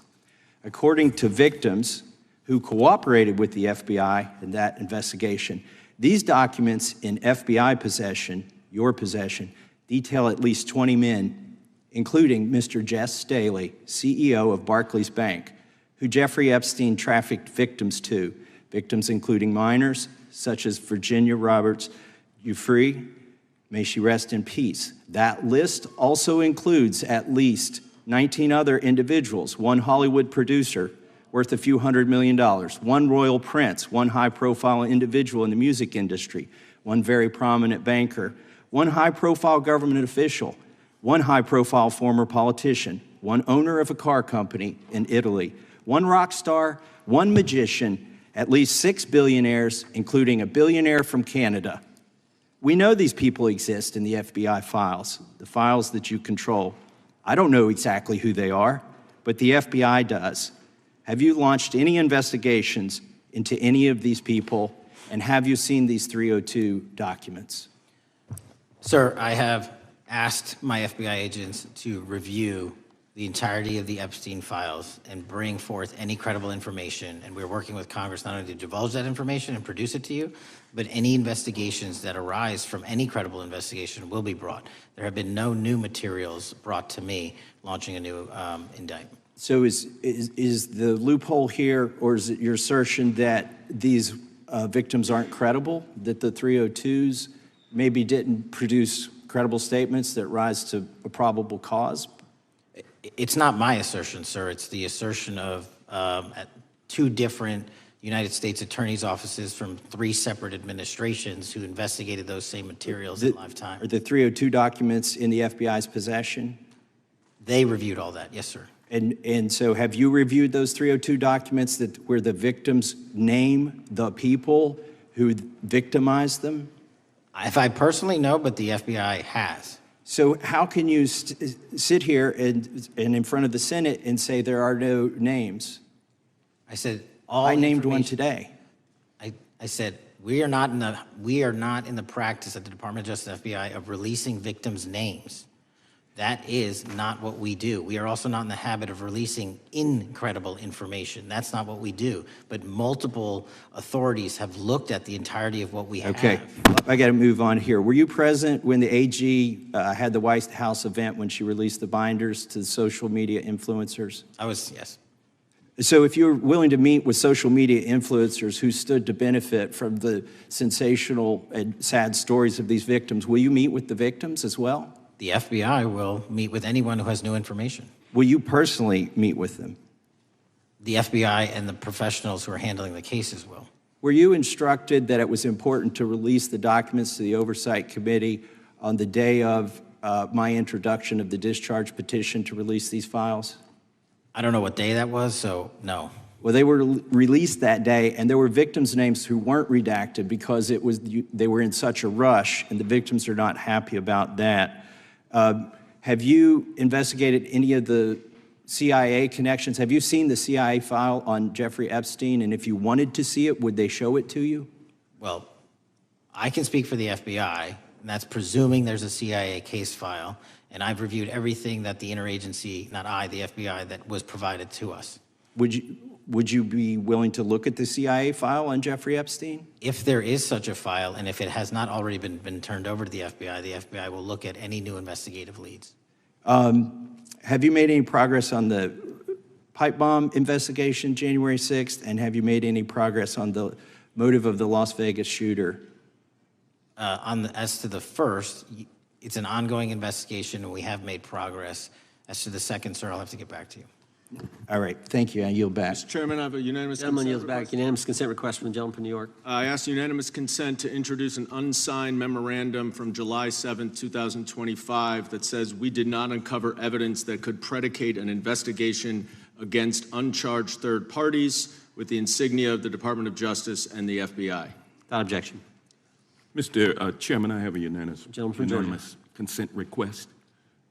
According to victims who cooperated with the FBI in that investigation, these documents in FBI possession, your possession, detail at least 20 men, including Mr. Jess Staley, CEO of Barclays Bank, who Jeffrey Epstein trafficked victims to, victims including minors, such as Virginia Roberts Giuffre, may she rest in peace. That list also includes at least 19 other individuals, one Hollywood producer worth a few $100 million, one royal prince, one high-profile individual in the music industry, one very prominent banker, one high-profile government official, one high-profile former politician, one owner of a car company in Italy, one rock star, one magician, at least 6 billionaires, including a billionaire from Canada. We know these people exist in the FBI files, the files that you control. I don't know exactly who they are, but the FBI does. Have you launched any investigations into any of these people, and have you seen these 302 documents?
Sir, I have asked my FBI agents to review the entirety of the Epstein files and bring forth any credible information. And we're working with Congress not only to divulge that information and produce it to you, but any investigations that arise from any credible investigation will be brought. There have been no new materials brought to me launching a new indictment.
So is the loophole here, or is it your assertion that these victims aren't credible, that the 302s maybe didn't produce credible statements that rise to a probable cause?
It's not my assertion, sir. It's the assertion of two different United States attorneys' offices from 3 separate administrations who investigated those same materials in live time.
Are the 302 documents in the FBI's possession?
They reviewed all that, yes, sir.
And so have you reviewed those 302 documents where the victims name the people who victimized them?
If I personally know, but the FBI has.
So how can you sit here and in front of the Senate and say there are no names?
I said
I named one today.
I said we are not in the practice at the Department of Justice FBI of releasing victims' names. That is not what we do. We are also not in the habit of releasing incredible information. That's not what we do. But multiple authorities have looked at the entirety of what we have.
Okay, I got to move on here. Were you present when the AG had the White House event when she released the binders to the social media influencers?
I was, yes.
So if you're willing to meet with social media influencers who stood to benefit from the sensational and sad stories of these victims, will you meet with the victims as well?
The FBI will meet with anyone who has new information.
Will you personally meet with them?
The FBI and the professionals who are handling the cases will.
Were you instructed that it was important to release the documents to the Oversight Committee on the day of my introduction of the discharge petition to release these files?
I don't know what day that was, so no.
Well, they were released that day, and there were victims' names who weren't redacted because they were in such a rush, and the victims are not happy about that. Have you investigated any of the CIA connections? Have you seen the CIA file on Jeffrey Epstein? And if you wanted to see it, would they show it to you?
Well, I can speak for the FBI, and that's presuming there's a CIA case file. And I've reviewed everything that the interagency, not I, the FBI, that was provided to us.
Would you be willing to look at the CIA file on Jeffrey Epstein?
If there is such a file, and if it has not already been turned over to the FBI will look at any new investigative leads.
Have you made any progress on the pipe bomb investigation January 6th? And have you made any progress on the motive of the Las Vegas shooter?
As to the first, it's an ongoing investigation, and we have made progress. As to the second, sir, I'll have to get back to you.
All right, thank you. I yield back.
Mr. Chairman, I have a unanimous
Gentleman
consent
yields
request.
back. Unanimous consent request from the gentleman from New York.
I ask unanimous consent to introduce an unsigned memorandum from July 7, 2025 that says we did not uncover evidence that could predicate an investigation against uncharged third parties with the insignia of the Department of Justice and the FBI.
Without objection.
Mr. Chairman, I have a unanimous
Gentleman from Georgia.
consent request.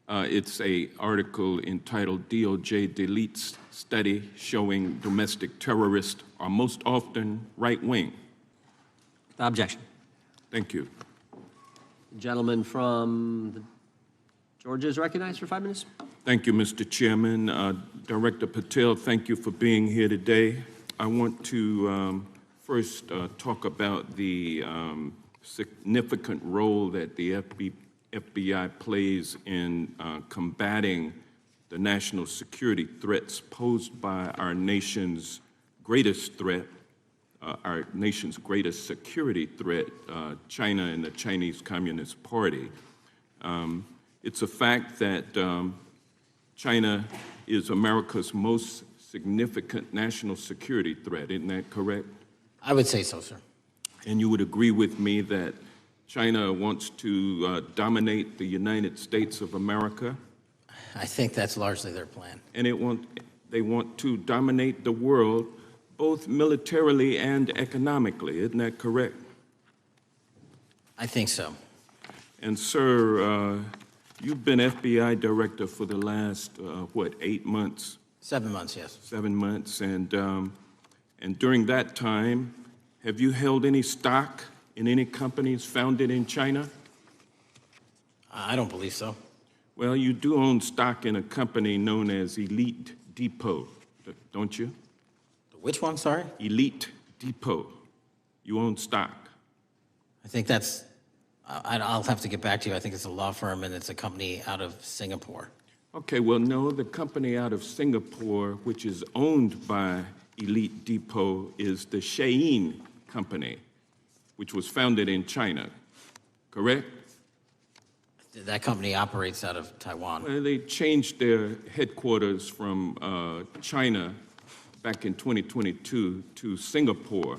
It's a article entitled DOJ Deletes Study Showing Domestic Terrorists Are Most Often Right-Wing.
Objection.
Thank you.
The gentleman from Georgia is recognized for 5 minutes.
Thank you, Mr. Chairman. Director Patel, thank you for being here today. I want to first talk about the significant role that the FBI plays in combating the national security threats posed by our nation's greatest threat, our nation's greatest security threat, China and the Chinese Communist Party. It's a fact that China is America's most significant national security threat, isn't that correct?
I would say so, sir.
And you would agree with me that China wants to dominate the United States of America?
I think that's largely their plan.
And they want to dominate the world, both militarily and economically, isn't that correct?
I think so.
And sir, you've been FBI director for the last, 8 months?
7 months, yes.
7 months, and during that time, have you held any stock in any companies founded in China?
I don't believe so.
Well, you do own stock in a company known as Elite Depot, don't you?
Which one, sorry?
Elite Depot. You own stock.
I think that's, I'll have to get back to you. I think it's a law firm and it's a company out of Singapore.
Okay, well, no, the company out of Singapore, which is owned by Elite Depot, is the Shein Company, which was founded in China, correct?
That company operates out of Taiwan.
Well, they changed their headquarters from China back in 2022 to Singapore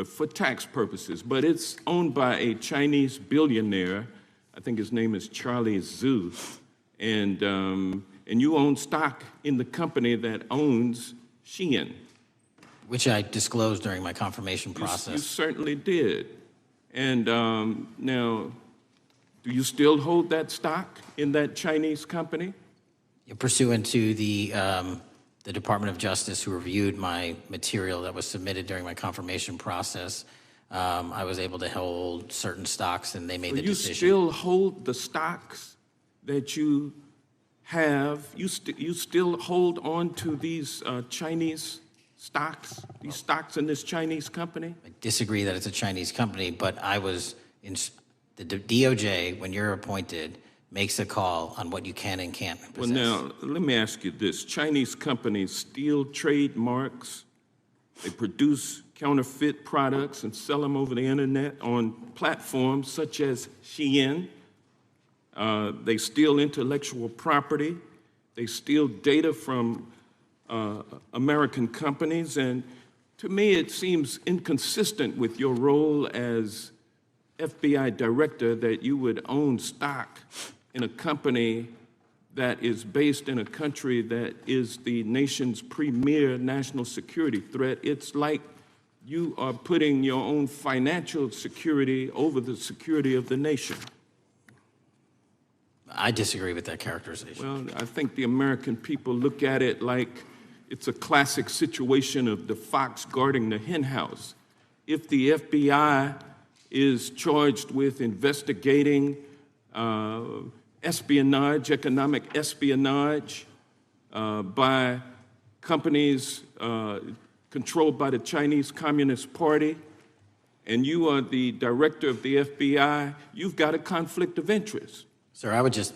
for tax purposes, but it's owned by a Chinese billionaire. I think his name is Charlie Zhu, and you own stock in the company that owns Shein.
Which I disclosed during my confirmation process.
You certainly did. And now, do you still hold that stock in that Chinese company?
Pursuant to the Department of Justice, who reviewed my material that was submitted during my confirmation process, I was able to hold certain stocks, and they made the decision.
You still hold the stocks that you have? You still hold on to these Chinese stocks, these stocks in this Chinese company?
I disagree that it's a Chinese company, but I was in the DOJ, when you're appointed, makes a call on what you can and can't possess.
Well, now, let me ask you this. Chinese companies steal trademarks, they produce counterfeit products and sell them over the internet on platforms such as Shein. They steal intellectual property. They steal data from American companies. And to me, it seems inconsistent with your role as FBI director that you would own stock in a company that is based in a country that is the nation's premier national security threat. It's like you are putting your own financial security over the security of the nation.
I disagree with that characterization.
Well, I think the American people look at it like it's a classic situation of the fox guarding the hen house. If the FBI is charged with investigating espionage, economic espionage by companies controlled by the Chinese Communist Party, and you are the director of the FBI, you've got a conflict of interest.
Sir, I would just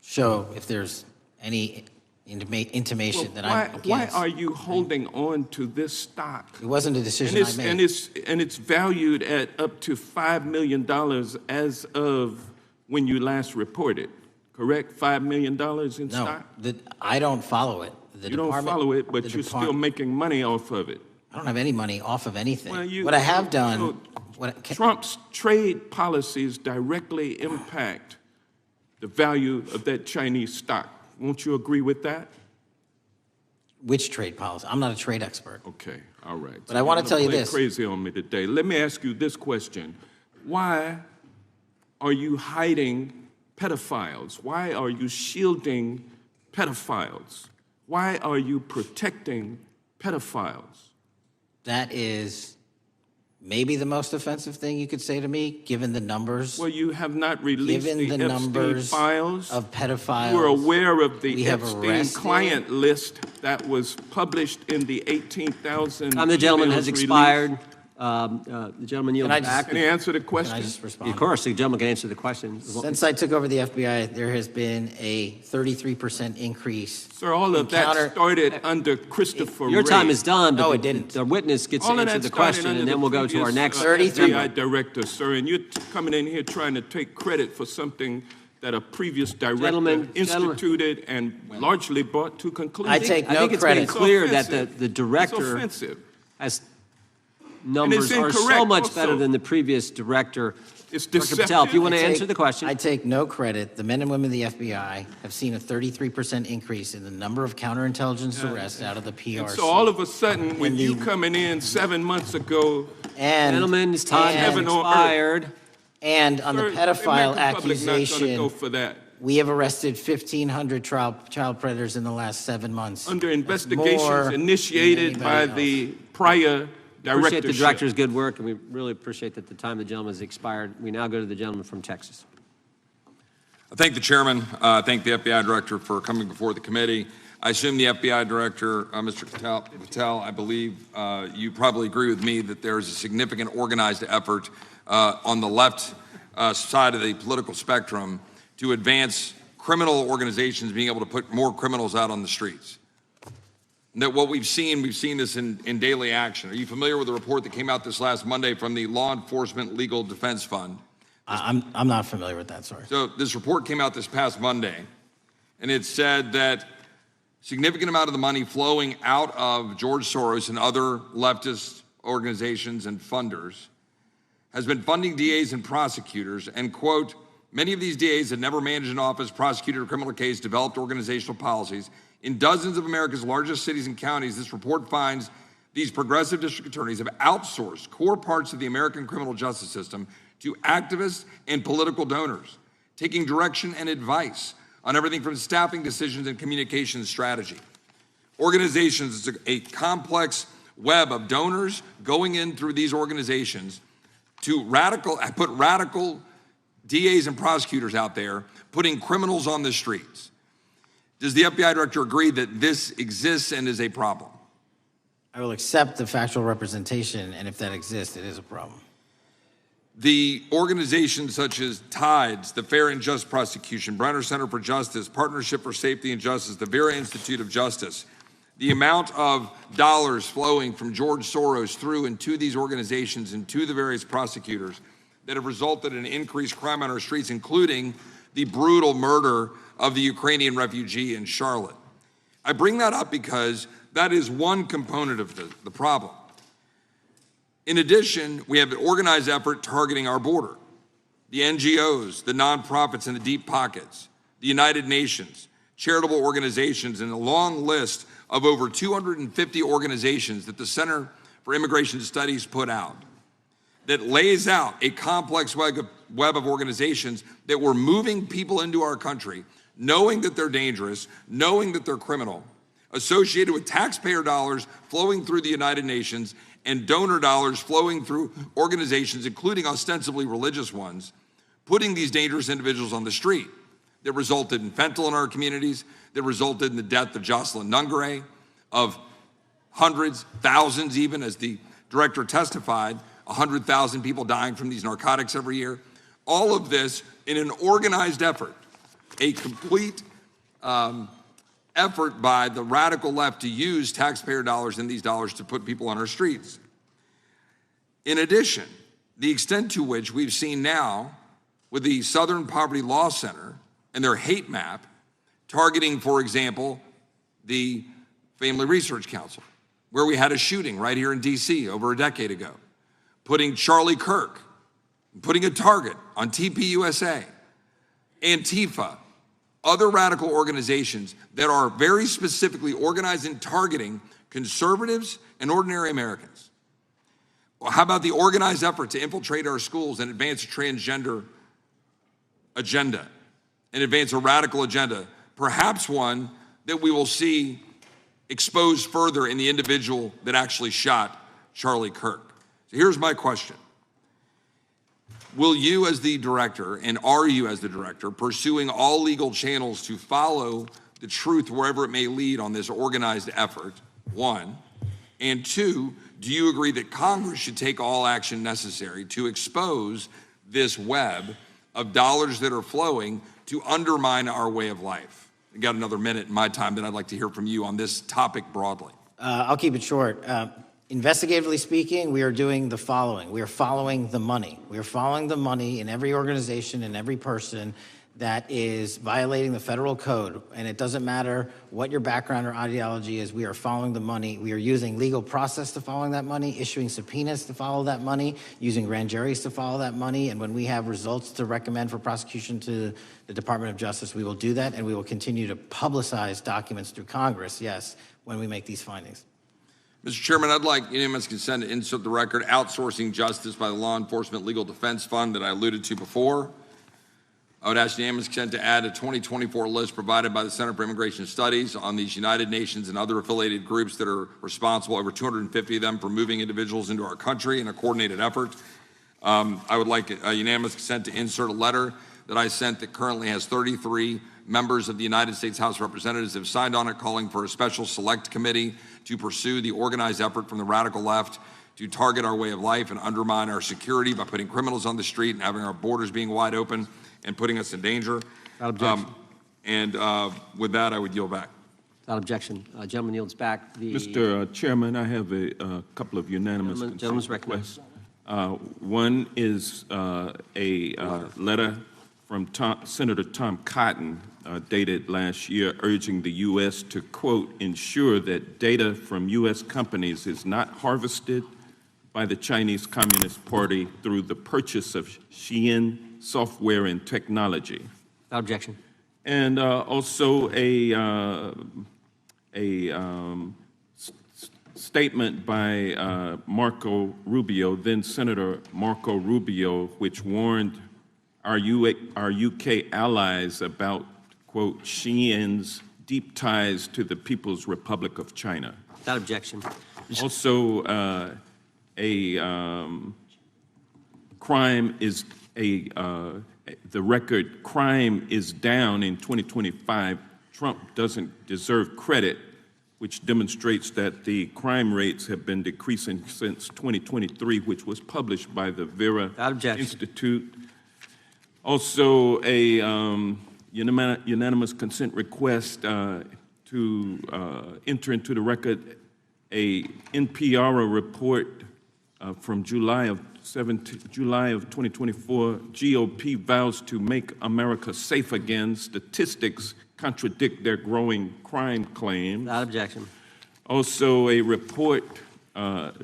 show if there's any intimation that I'm against.
Why are you holding on to this stock?
It wasn't a decision I made.
And it's valued at up to $5 million as of when you last reported, correct? $5 million in stock?
No, I don't follow it.
You don't follow it, but you're still making money off of it.
I don't have any money off of anything. What I have done...
Trump's trade policies directly impact the value of that Chinese stock. Won't you agree with that?
Which trade policy? I'm not a trade expert.
Okay, all right.
But I want to tell you this.
Crazy on me today. Let me ask you this question. Why are you hiding pedophiles? Why are you shielding pedophiles? Why are you protecting pedophiles?
That is maybe the most offensive thing you could say to me, given the numbers.
Well, you have not released
Given the
the Epstein
numbers
files
of pedophiles.
You are aware of
we
the
have
Epstein
arrested-
client list that was published in the 18,000
The gentleman has
emails released?
expired. The gentleman yields back.
Can he answer the question?
Can I just respond?
Of course, the gentleman can answer the question.
Since I took over the FBI, there has been a 33% increase.
Sir, all of that started under Christopher
Your
Wray.
time is done, but
No, it didn't.
the witness gets
All
to
of
answer
that
the
started
question,
under
and then
the
we'll go to our
previous,
next.
FBI director, sir, and you're coming in here trying to take credit for something that a previous director
Gentlemen,
instituted and largely brought to conclusion.
I take no
I think it's
credit.
been clear that
offensive.
the director
It's offensive.
has numbers are so
incorrect
much
also.
better than the previous director.
It's
Dr. Patel, if you want to
I take-
answer the question.
I take no credit. The men and women of the FBI have seen a 33% increase in the number of counterintelligence arrests out of the PRC.
And so all of a sudden, when
And
you
the-
coming in 7 months ago,
and
Gentlemen, his time has
Heaven on earth.
expired.
And on
sir,
the pedophile
American public not gonna
accusation,
go for that.
we have arrested 1,500 child predators in the last 7 months.
Under
That's more
investigations
than
initiated by
anybody
the prior
Appreciate the
directorship.
director's good work, and we really appreciate that the time of the gentleman has expired. We now go to the gentleman from Texas.
I thank the chairman. I thank the FBI director for coming before the committee. I assume the FBI director, Mr. Patel, I believe you probably agree with me that there is a significant organized effort on the left side of the political spectrum to advance criminal organizations being able to put more criminals out on the streets. And that what we've seen this in daily action. Are you familiar with the report that came out this last Monday from the Law Enforcement Legal Defense Fund?
I'm not familiar with that, sorry.
So this report came out this past Monday, and it said that significant amount of the money flowing out of George Soros and other leftist organizations and funders has been funding DAs and prosecutors, and quote, many of these DAs had never managed an office, prosecuted a criminal case, developed organizational policies. In dozens of America's largest cities and counties, this report finds these progressive district attorneys have outsourced core parts of the American criminal justice system to activists and political donors, taking direction and advice on everything from staffing decisions and communication strategy. Organizations, it's a complex web of donors going in through these organizations to put radical DAs and prosecutors out there, putting criminals on the streets. Does the FBI director agree that this exists and is a problem?
I will accept the factual representation, and if that exists, it is a problem.
The organizations such as TIDES, the Fair and Just Prosecution, Brenner Center for Justice, Partnership for Safety and Justice, the Vera Institute of Justice, the amount of dollars flowing from George Soros through and to these organizations and to the various prosecutors that have resulted in increased crime on our streets, including the brutal murder of the Ukrainian refugee in Charlotte. I bring that up because that is one component of the problem. In addition, we have an organized effort targeting our border. The NGOs, the nonprofits, and the deep pockets, the United Nations, charitable organizations, and a long list of over 250 organizations that the Center for Immigration Studies put out that lays out a complex web of organizations that were moving people into our country, knowing that they're dangerous, knowing that they're criminal, associated with taxpayer dollars flowing through the United Nations and donor dollars flowing through organizations, including ostensibly religious ones, putting these dangerous individuals on the street that resulted in fentanyl in our communities, that resulted in the death of Jocelyn Nungare, of hundreds, thousands even, as the director testified, 100,000 people dying from these narcotics every year. All of this in an organized effort, a complete effort by the radical left to use taxpayer dollars and these dollars to put people on our streets. In addition, the extent to which we've seen now with the Southern Poverty Law Center and their hate map targeting, for example, the Family Research Council, where we had a shooting right here in DC over a decade ago, putting Charlie Kirk, putting a target on TPUSA, Antifa, other radical organizations that are very specifically organized in targeting conservatives and ordinary Americans. Well, how about the organized effort to infiltrate our schools and advance a transgender agenda? and advance a radical agenda, perhaps one that we will see exposed further in the individual that actually shot Charlie Kirk. So here's my question. Will you as the director, and are you as the director, pursuing all legal channels to follow the truth wherever it may lead on this organized effort, one? And two, do you agree that Congress should take all action necessary to expose this web of dollars that are flowing to undermine our way of life? I got another minute in my time, then I'd like to hear from you on this topic broadly.
I'll keep it short. Investigatively speaking, we are doing the following. We are following the money. We are following the money in every organization and every person that is violating the federal code. And it doesn't matter what your background or ideology is, we are following the money. We are using legal process to follow that money, issuing subpoenas to follow that money, using grand juries to follow that money. And when we have results to recommend for prosecution to the Department of Justice, we will do that. And we will continue to publicize documents through Congress, yes, when we make these findings.
Mr. Chairman, I'd like unanimous consent to insert the record outsourcing justice by the Law Enforcement Legal Defense Fund that I alluded to before. I would ask unanimous consent to add a 2024 list provided by the Center for Immigration Studies on these United Nations and other affiliated groups that are responsible, over 250 of them, for moving individuals into our country in a coordinated effort. I would like a unanimous consent to insert a letter that I sent that currently has 33 members of the United States House of Representatives have signed on it, calling for a special select committee to pursue the organized effort from the radical left to target our way of life and undermine our security by putting criminals on the street and having our borders being wide open and putting us in danger.
Without objection.
With that, I would yield back.
Without objection. Gentleman yields back.
Mr. Chairman, I have a couple of unanimous
Gentleman's recognized.
One is a letter from Senator Tom Cotton, dated last year, urging the U.S. to, quote, ensure that data from U.S. companies is not harvested by the Chinese Communist Party through the purchase of Shein software and technology.
Without objection.
And also statement by Marco Rubio, then Senator Marco Rubio, which warned our UK allies about, quote, Shein's deep ties to the People's Republic of China.
Without objection.
Also, the record crime is down in 2025. Trump doesn't deserve credit, which demonstrates that the crime rates have been decreasing since 2023, which was published by the Vera Institute. Also, a unanimous consent request to enter into the record a NPR report from July of 2024. GOP vows to make America safe again. Statistics contradict their growing crime claims.
Without objection.
Also, a report out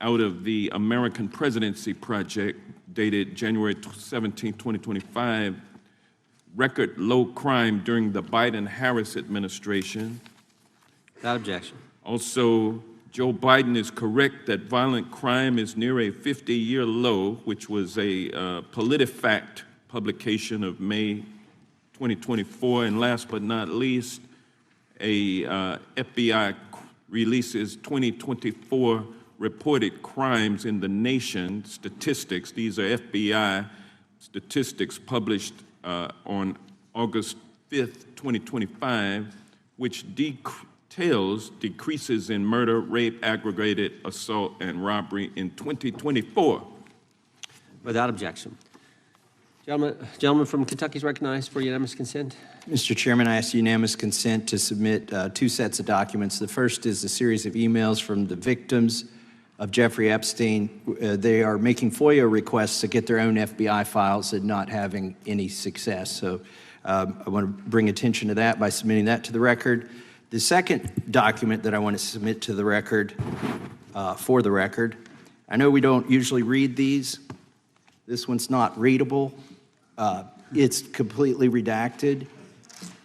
of the American Presidency Project dated January 17, 2025, record low crime during the Biden-Harris administration.
Without objection.
Also, Joe Biden is correct that violent crime is near a 50-year low, which was a PolitiFact publication of May 2024. And last but not least, a FBI releases 2024 reported crimes in the nation statistics. These are FBI statistics published on August 5th, 2025, which details decreases in murder, rape, aggravated assault, and robbery in 2024.
Without objection. Gentleman from Kentucky is recognized for unanimous consent.
Mr. Chairman, I ask unanimous consent to submit two sets of documents. The first is a series of emails from the victims of Jeffrey Epstein. They are making FOIA requests to get their own FBI files and not having any success. So I want to bring attention to that by submitting that to the record. The second document that I want to submit to the record, for the record, I know we don't usually read these. This one's not readable. It's completely redacted.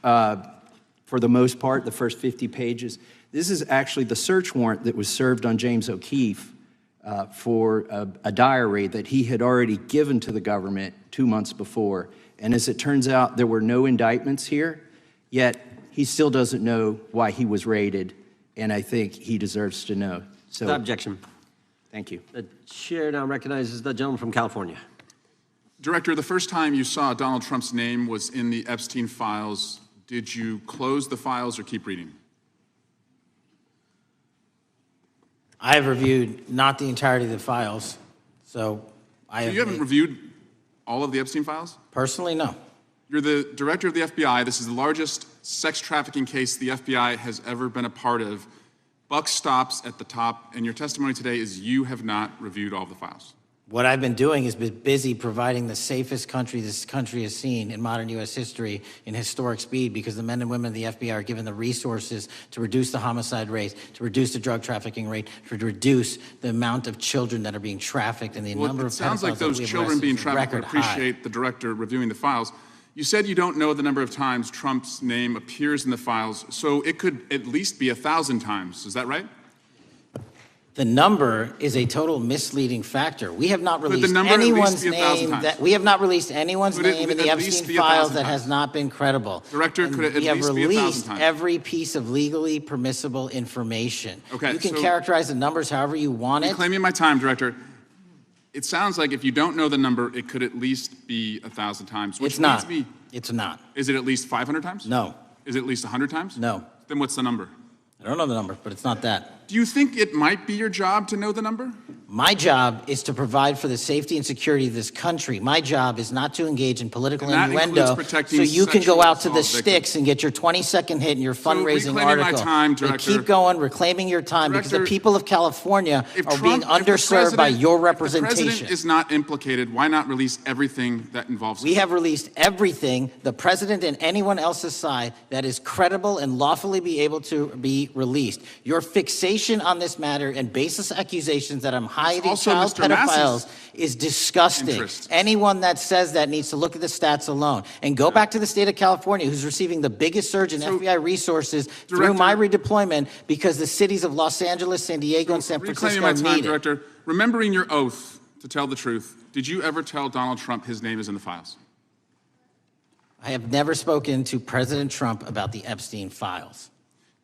For the most part, the first 50 pages. This is actually the search warrant that was served on James O'Keefe for a diary that he had already given to the government 2 months before. And as it turns out, there were no indictments here, yet he still doesn't know why he was raided, and I think he deserves to know. So,
Without objection.
Thank you.
The chair now recognizes the gentleman from California.
Director, the first time you saw Donald Trump's name was in the Epstein files. Did you close the files or keep reading?
I have reviewed not the entirety of the files, so I have.
You haven't reviewed all of the Epstein files?
Personally, no.
You're the director of the FBI. This is the largest sex trafficking case the FBI has ever been a part of. Buck stops at the top, and your testimony today is you have not reviewed all of the files.
What I've been doing is been busy providing the safest country this country has seen in modern U.S. history in historic speed, because the men and women of the FBI are given the resources to reduce the homicide rate, to reduce the drug trafficking rate, to reduce the amount of children that are being trafficked, and the number of pedophiles.
It sounds like those children being trafficked would appreciate the director reviewing the files. You said you don't know the number of times Trump's name appears in the files, so it could at least be 1,000 times. Is that right?
The number is a total misleading factor. We have not released
number at least
anyone's
be 1,000
name
times?
we have not released anyone's
Could it
name in
at
the
least
Epstein
be
files
1,000
that
times?
has not been credible.
Director,
And
could it at
we have
least be 1,000
released
times?
every piece of legally permissible information.
Okay,
you can
so-
characterize the numbers however you want it.
Reclaiming my time, Director. It sounds like if you don't know the number, it could at least be 1,000 times. Which
It's not.
means
It's not.
Is it at least 500 times?
No.
Is it at least 100 times?
No.
Then what's the number?
I don't know the number, but it's not that.
Do you think it might be your job to know the number?
My job is to provide for the safety and security of this country. My job is not to engage in political
And that
innuendo
includes protecting
so you can go
sexual
out to the
assault victims.
sticks and get your 20-second hit in your fundraising
reclaiming my
article.
time,
But
Director.
keep going, reclaiming your time, because the
Director,
people of California
If
are
Trump-
being
if the
underserved by
president-
your
If the
representation.
president is not implicated, why not release everything that involves him?
We have released everything, the president and anyone else's side, that is credible and lawfully be able to be released. Your fixation on this matter and baseless accusations that I'm hiding
also
child
Mr. Massey's
pedophiles is disgusting.
interest.
Anyone that says that needs to look at the stats alone. And go back to the state of California, who's receiving the biggest surge in FBI resources through my redeployment, because the cities of Los Angeles, San Diego, and San
Reclaiming
Francisco
my time,
need it.
Director. Remembering your oath to tell the truth, did you ever tell Donald Trump his name is in the files?
I have never spoken to President Trump about the Epstein files.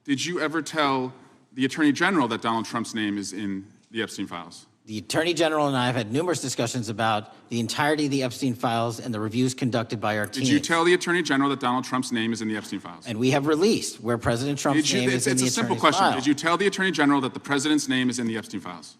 Did you ever tell the Attorney General that Donald Trump's name is in the Epstein files?
The Attorney General and I have had numerous discussions about the entirety of the Epstein files and the reviews conducted by our team.
Did you tell the Attorney General that Donald Trump's name is in the Epstein files?
And we have released where President Trump's name is in
It's
the
a simple
attorney's
question.
file.
Did you tell the Attorney General that the President's name is in the Epstein files?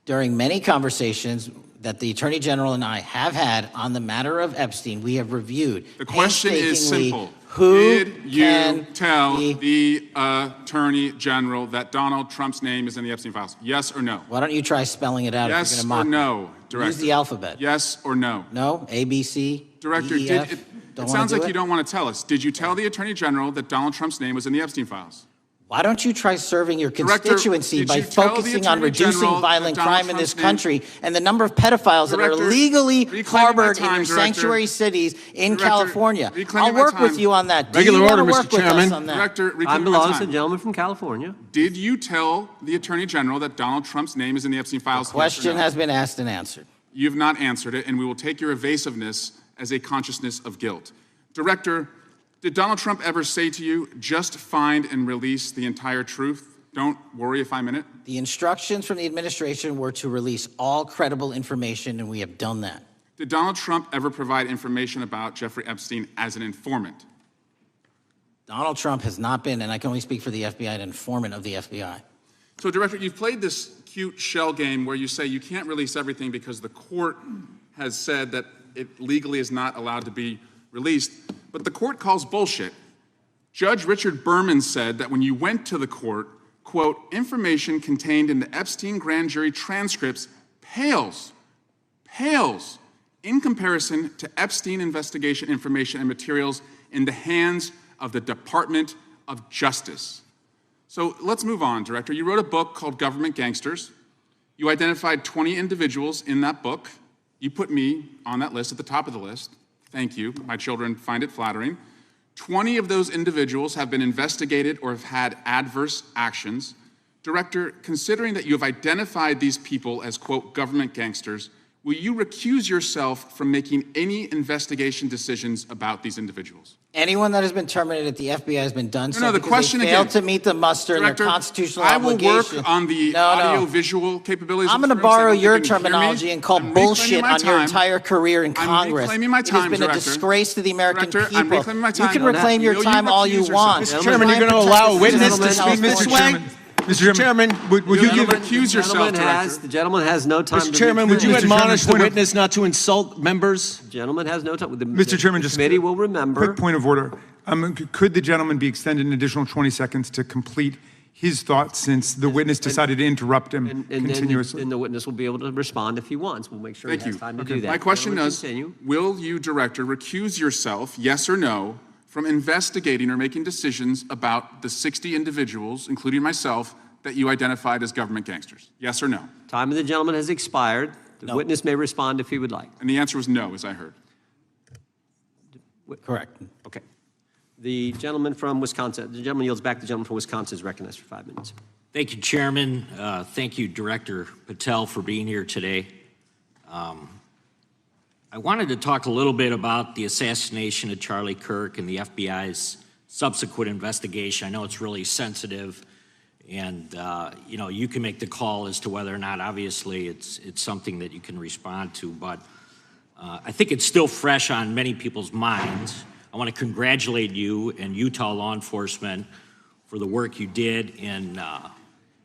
During many conversations that the Attorney General and I have had on the matter of Epstein, we have reviewed
The question is
painstakingly
simple.
who
Did you
can
tell the Attorney General that Donald Trump's name is in the Epstein files? Yes or no?
Why don't you try spelling it out if
Yes
you're
or
going to mock
no,
me?
Director?
Use the alphabet.
Yes or no?
No? A, B, C,
Director,
D, E, F?
it
Don't wanna
sounds
do
like
it?
you don't want to tell us. Did you tell the Attorney General that Donald Trump's name was in the Epstein files?
Why don't you try serving your
Director,
constituency
did
by
you tell the
focusing on
Attorney
reducing
General
violent
that Donald
crime in this
Trump's name-
country and the number of pedophiles that are
Director,
illegally
reclaiming my
harbored in
time,
your
Director.
sanctuary cities in
Director,
California?
reclaiming
I'll
my
work with
time.
you on that. Do
Regular
you
order,
wanna
Mr.
work with us
Chairman.
on that?
Director,
Time
reclaiming my
belongs to the
time.
gentleman from California.
Did you tell the Attorney General that Donald Trump's name is in the Epstein files?
The question has been asked and answered.
You have not answered it, and we will take your evasiveness as a consciousness of guilt. Director, did Donald Trump ever say to you, just find and release the entire truth? Don't worry if I'm in it.
The instructions from the administration were to release all credible information, and we have done that.
Did Donald Trump ever provide information about Jeffrey Epstein as an informant?
Donald Trump has not been, and I can only speak for the FBI, an informant of the FBI.
So, Director, you've played this cute shell game where you say you can't release everything because the court has said that it legally is not allowed to be released, but the court calls bullshit. Judge Richard Berman said that when you went to the court, quote, information contained in the Epstein grand jury transcripts pales in comparison to Epstein investigation information and materials in the hands of the Department of Justice. So let's move on, Director. You wrote a book called Government Gangsters. You identified 20 individuals in that book. You put me on that list at the top of the list. Thank you. My children find it flattering. 20 of those individuals have been investigated or have had adverse actions. Director, considering that you have identified these people as, quote, government gangsters, will you recuse yourself from making any investigation decisions about these individuals?
Anyone that has been terminated at the FBI has been done so
No, the
because
question
they failed
again,
to meet the muster in their
Director,
constitutional
I will
obligation.
work on the
No.
audio-visual capabilities.
I'm
of
going to
the troops. I
borrow
don't
your
think you can hear me.
terminology and call
I'm reclaiming
bullshit
my
on your
time.
entire career in
I'm
Congress.
reclaiming my
It
time,
has been a
Director.
disgrace to the American
Director,
people.
I'm reclaiming my time.
You can reclaim your
Will you
time all you
recuse
want.
yourself?
Mr. Chairman, you're going to allow a witness to speak this way?
Mr. Chairman, would you give
recuse yourself,
The gentleman has no time
Mr.
to
Chairman, would you
Mr. Chairman,
admonish the
point of-
witness not to insult members?
The gentleman has no time.
Mr. Chairman,
the
just
committee will remember.
quick point of order. Could the gentleman be extended an additional 20 seconds to complete his thoughts since the witness decided to interrupt him
And
continuously?
then the witness will be able to respond if he wants. We'll make sure
Thank
he has
you.
time to do that.
My question
Gentleman,
is,
continue.
will you, Director, recuse yourself, yes or no, from investigating or making decisions about the 60 individuals, including myself, that you identified as government gangsters? Yes or no?
Time of the gentleman has expired. The witness may respond if he would like.
And the answer was no, as I heard.
Correct.
Okay. The gentleman from Wisconsin, the gentleman yields back. The gentleman from Wisconsin is recognized for 5 minutes.
Thank you, Chairman. Thank you, Director Patel, for being here today. I wanted to talk a little bit about the assassination of Charlie Kirk and the FBI's subsequent investigation. I know it's really sensitive, and you know, you can make the call as to whether or not, obviously, it's something that you can respond to, but I think it's still fresh on many people's minds. I want to congratulate you and Utah law enforcement for the work you did in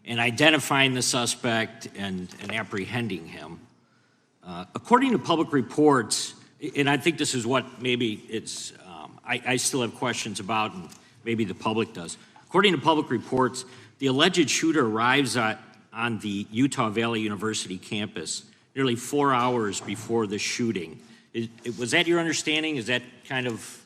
identifying the suspect and apprehending him. According to public reports, and I think this is what maybe it's, I still have questions about, and maybe the public does. According to public reports, the alleged shooter arrives on the Utah Valley University campus nearly 4 hours before the shooting. Was that your understanding? Is that kind of...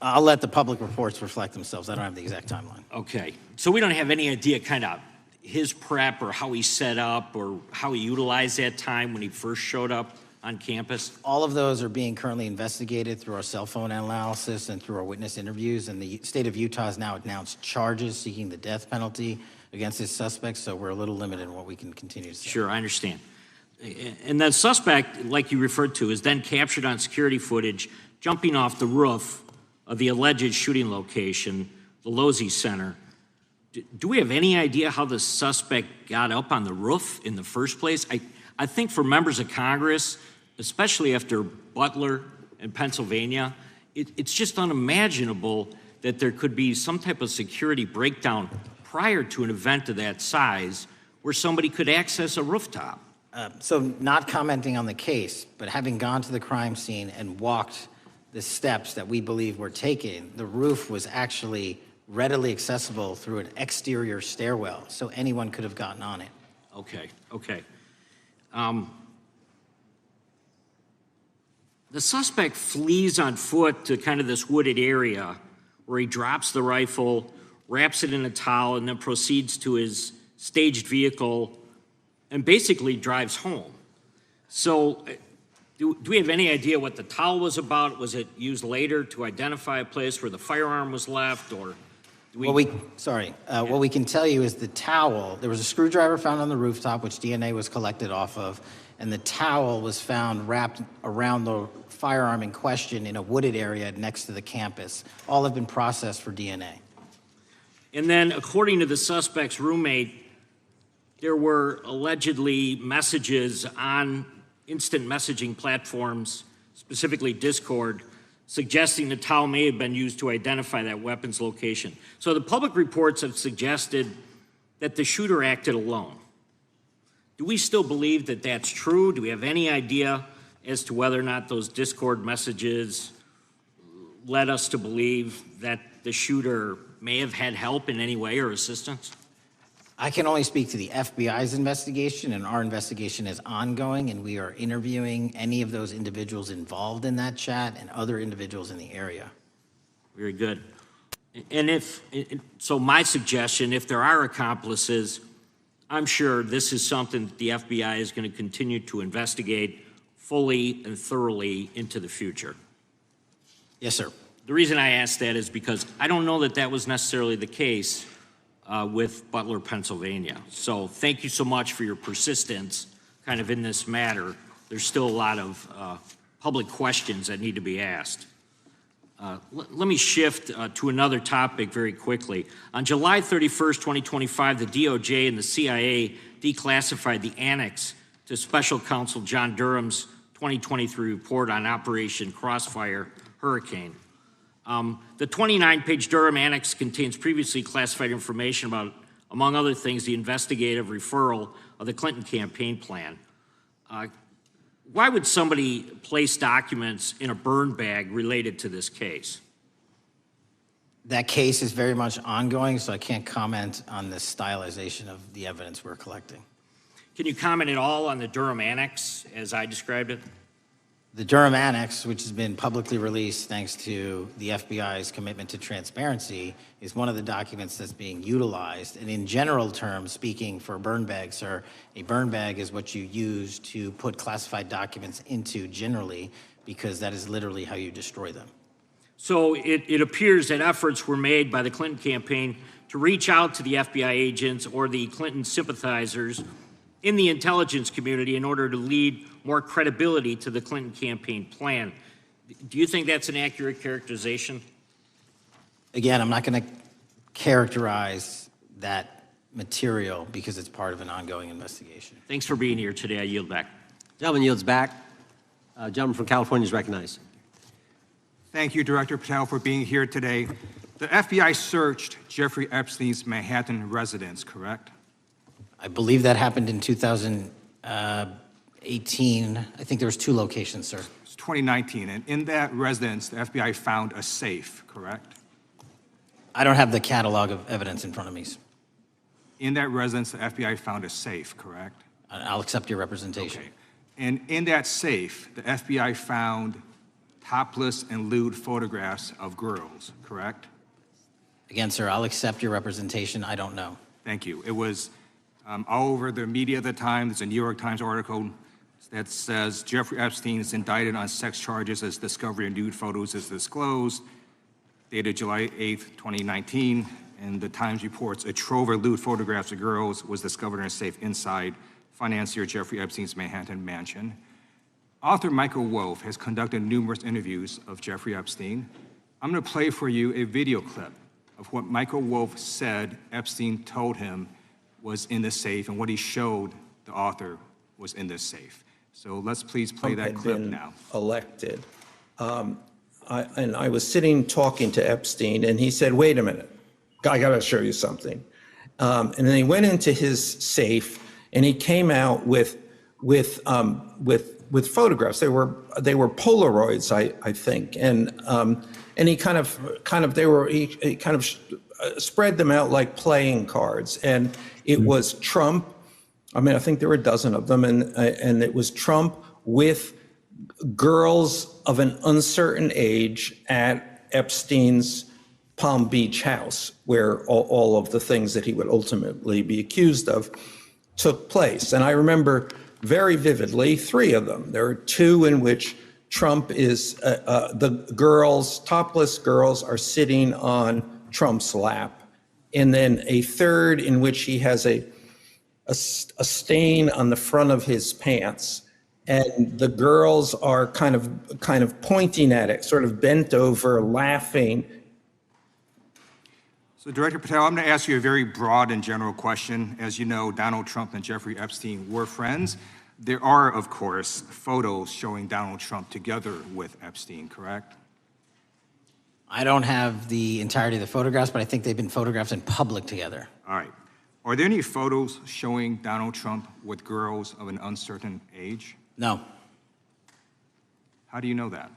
I'll let the public reports reflect themselves. I don't have the exact timeline.
Okay. So we don't have any idea kind of his prep or how he set up or how he utilized that time when he first showed up on campus?
All of those are being currently investigated through our cell phone analysis and through our witness interviews. And the state of Utah has now announced charges seeking the death penalty against his suspects. So we're a little limited in what we can continue to say.
Sure, I understand. And the suspect, like you referred to, is then captured on security footage jumping off the roof of the alleged shooting location, the Losey Center. Do we have any idea how the suspect got up on the roof in the first place? I think for members of Congress, especially after Butler and Pennsylvania, it's just unimaginable that there could be some type of security breakdown prior to an event of that size where somebody could access a rooftop.
So not commenting on the case, but having gone to the crime scene and walked the steps that we believe were taken, the roof was actually readily accessible through an exterior stairwell, so anyone could have gotten on it.
Okay, okay. The suspect flees on foot to kind of this wooded area where he drops the rifle, wraps it in a towel, and then proceeds to his staged vehicle and basically drives home. So do we have any idea what the towel was about? Was it used later to identify a place where the firearm was left, or do we...
What we can tell you is the towel, there was a screwdriver found on the rooftop, which DNA was collected off of, and the towel was found wrapped around the firearm in question in a wooded area next to the campus. All have been processed for DNA.
And then, according to the suspect's roommate, there were allegedly messages on instant messaging platforms, specifically Discord, suggesting the towel may have been used to identify that weapon's location. So the public reports have suggested that the shooter acted alone. Do we still believe that that's true? Do we have any idea as to whether or not those Discord messages led us to believe that the shooter may have had help in any way or assistance?
I can only speak to the FBI's investigation, and our investigation is ongoing, and we are interviewing any of those individuals involved in that chat and other individuals in the area.
Very good. And so my suggestion, if there are accomplices, I'm sure this is something that the FBI is going to continue to investigate fully and thoroughly into the future.
Yes, sir.
The reason I ask that is because I don't know that that was necessarily the case with Butler, Pennsylvania. So thank you so much for your persistence kind of in this matter, there's still a lot of public questions that need to be asked. Let me shift to another topic very quickly. On July 31st, 2025, the DOJ and the CIA declassified the annex to Special Counsel John Durham's 2023 report on Operation Crossfire Hurricane. The 29-page Durham Annex contains previously classified information about, among other things, the investigative referral of the Clinton campaign plan. Why would somebody place documents in a burn bag related to this case?
That case is very much ongoing, so I can't comment on the stylization of the evidence we're collecting.
Can you comment at all on the Durham Annex, as I described it?
The Durham Annex, which has been publicly released thanks to the FBI's commitment to transparency, is one of the documents that's being utilized. And in general terms, speaking for a burn bag, sir, a burn bag is what you use to put classified documents into generally, because that is literally how you destroy them.
So it appears that efforts were made by the Clinton campaign to reach out to the FBI agents or the Clinton sympathizers in the intelligence community in order to lead more credibility to the Clinton campaign plan. Do you think that's an accurate characterization?
Again, I'm not going to characterize that material because it's part of an ongoing investigation.
Thanks for being here today. I yield back.
Gentleman yields back. Gentleman from California is recognized.
Thank you, Director Patel, for being here today. The FBI searched Jeffrey Epstein's Manhattan residence, correct?
I believe that happened in 2018. I think there was 2 locations, sir.
It's 2019, and in that residence, the FBI found a safe, correct?
I don't have the catalog of evidence in front of me.
In that residence, the FBI found a safe, correct?
I'll accept your representation.
Okay. And in that safe, the FBI found topless and lewd photographs of girls, correct?
Again, sir, I'll accept your representation. I don't know.
Thank you. It was all over the media at the time. There's a New York Times article that says Jeffrey Epstein is indicted on sex charges as discovery of nude photos is disclosed, dated July 8th, 2019. And the Times reports a trove of lewd photographs of girls was discovered in a safe inside financier Jeffrey Epstein's Manhattan mansion. Author Michael Wolff has conducted numerous interviews of Jeffrey Epstein. I'm going to play for you a video clip of what Michael Wolff said Epstein told him was in the safe and what he showed the author was in this safe. So let's please play that clip now.
Elected. And I was sitting talking to Epstein, and he said, "Wait a minute, I got to show you something." And then he went into his safe, and he came out with photographs. They were Polaroids, I think, and he kind of spread them out like playing cards, and it was Trump. I mean, I think there were a dozen of them, and it was Trump with girls of an uncertain age at Epstein's Palm Beach house, where all of the things that he would ultimately be accused of took place. And I remember very vividly 3 of them. There are 2 in which Trump is, the girls, topless girls, are sitting on Trump's lap. And then a 3rd in which he has a stain on the front of his pants. And the girls are kind of pointing at it, sort of bent over, laughing.
So Director Patel, I'm going to ask you a very broad and general question. As you know, Donald Trump and Jeffrey Epstein were friends. There are, of course, photos showing Donald Trump together with Epstein, correct?
I don't have the entirety of the photographs, but I think they've been photographed in public together.
All right. Are there any photos showing Donald Trump with girls of an uncertain age?
No.
How do you know that?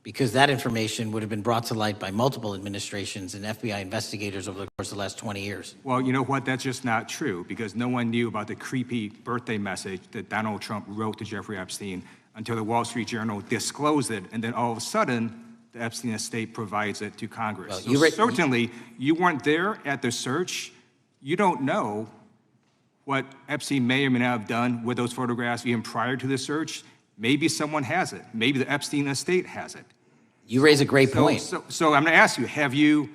Because that information would have been brought to light by multiple administrations and FBI investigators over the course of the last 20 years.
Well, you know what? That's just not true, because no one knew about the creepy birthday message that Donald Trump wrote to Jeffrey Epstein until the Wall Street Journal disclosed it, and then all of a sudden, the Epstein estate provides it to Congress.
Well,
so certainly, you weren't there at the search. You don't know what Epstein may or may not have done with those photographs even prior to the search. Maybe someone has it. Maybe the Epstein estate has it.
You raise a great point.
So I'm going to ask you, have you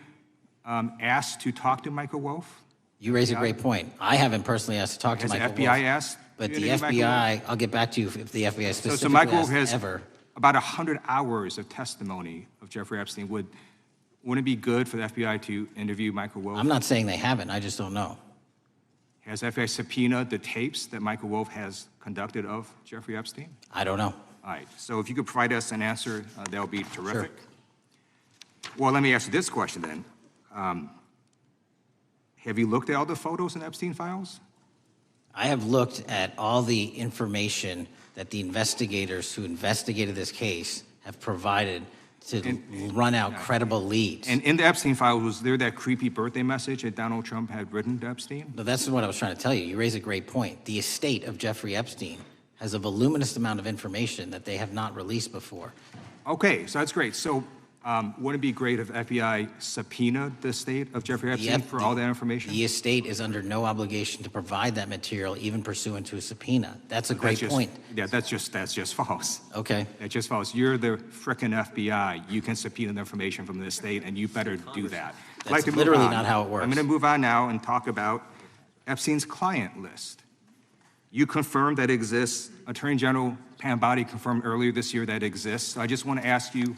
asked to talk to Michael Wolff?
You raise a great point. I haven't personally asked to talk to Michael Wolff.
Has the FBI asked?
But
You
the
interview Michael
FBI, I'll get back to you if the FBI specifically
So Michael Wolff
has
has
ever.
about 100 hours of testimony of Jeffrey Epstein. Wouldn't it be good for the FBI to interview Michael Wolff?
I'm not saying they haven't, I just don't know.
Has FBI subpoenaed the tapes that Michael Wolff has conducted of Jeffrey Epstein?
I don't know.
All right, so if you could provide us an answer, that would be terrific. Well, let me ask you this question then. Have you looked at all the photos in Epstein files?
I have looked at all the information that the investigators who investigated this case have provided to run out credible leads.
And in the Epstein file, was there that creepy birthday message that Donald Trump had written to Epstein?
No, that's what I was trying to tell you. You raise a great point. The estate of Jeffrey Epstein has a voluminous amount of information that they have not released before.
Okay, so that's great. So wouldn't it be great if FBI subpoenaed the estate of Jeffrey Epstein for all that information?
The estate is under no obligation to provide that material, even pursuant to a subpoena. That's a great point.
Yeah, that's just false.
Okay.
That's just false. You're the frickin' FBI. You can subpoena the information from the estate, and you better do that. I'd like to move
literally
on.
not how it works.
I'm going to move on now and talk about Epstein's client list. You confirmed that it exists. Attorney General Pam Bondi confirmed earlier this year that it exists. I just want to ask you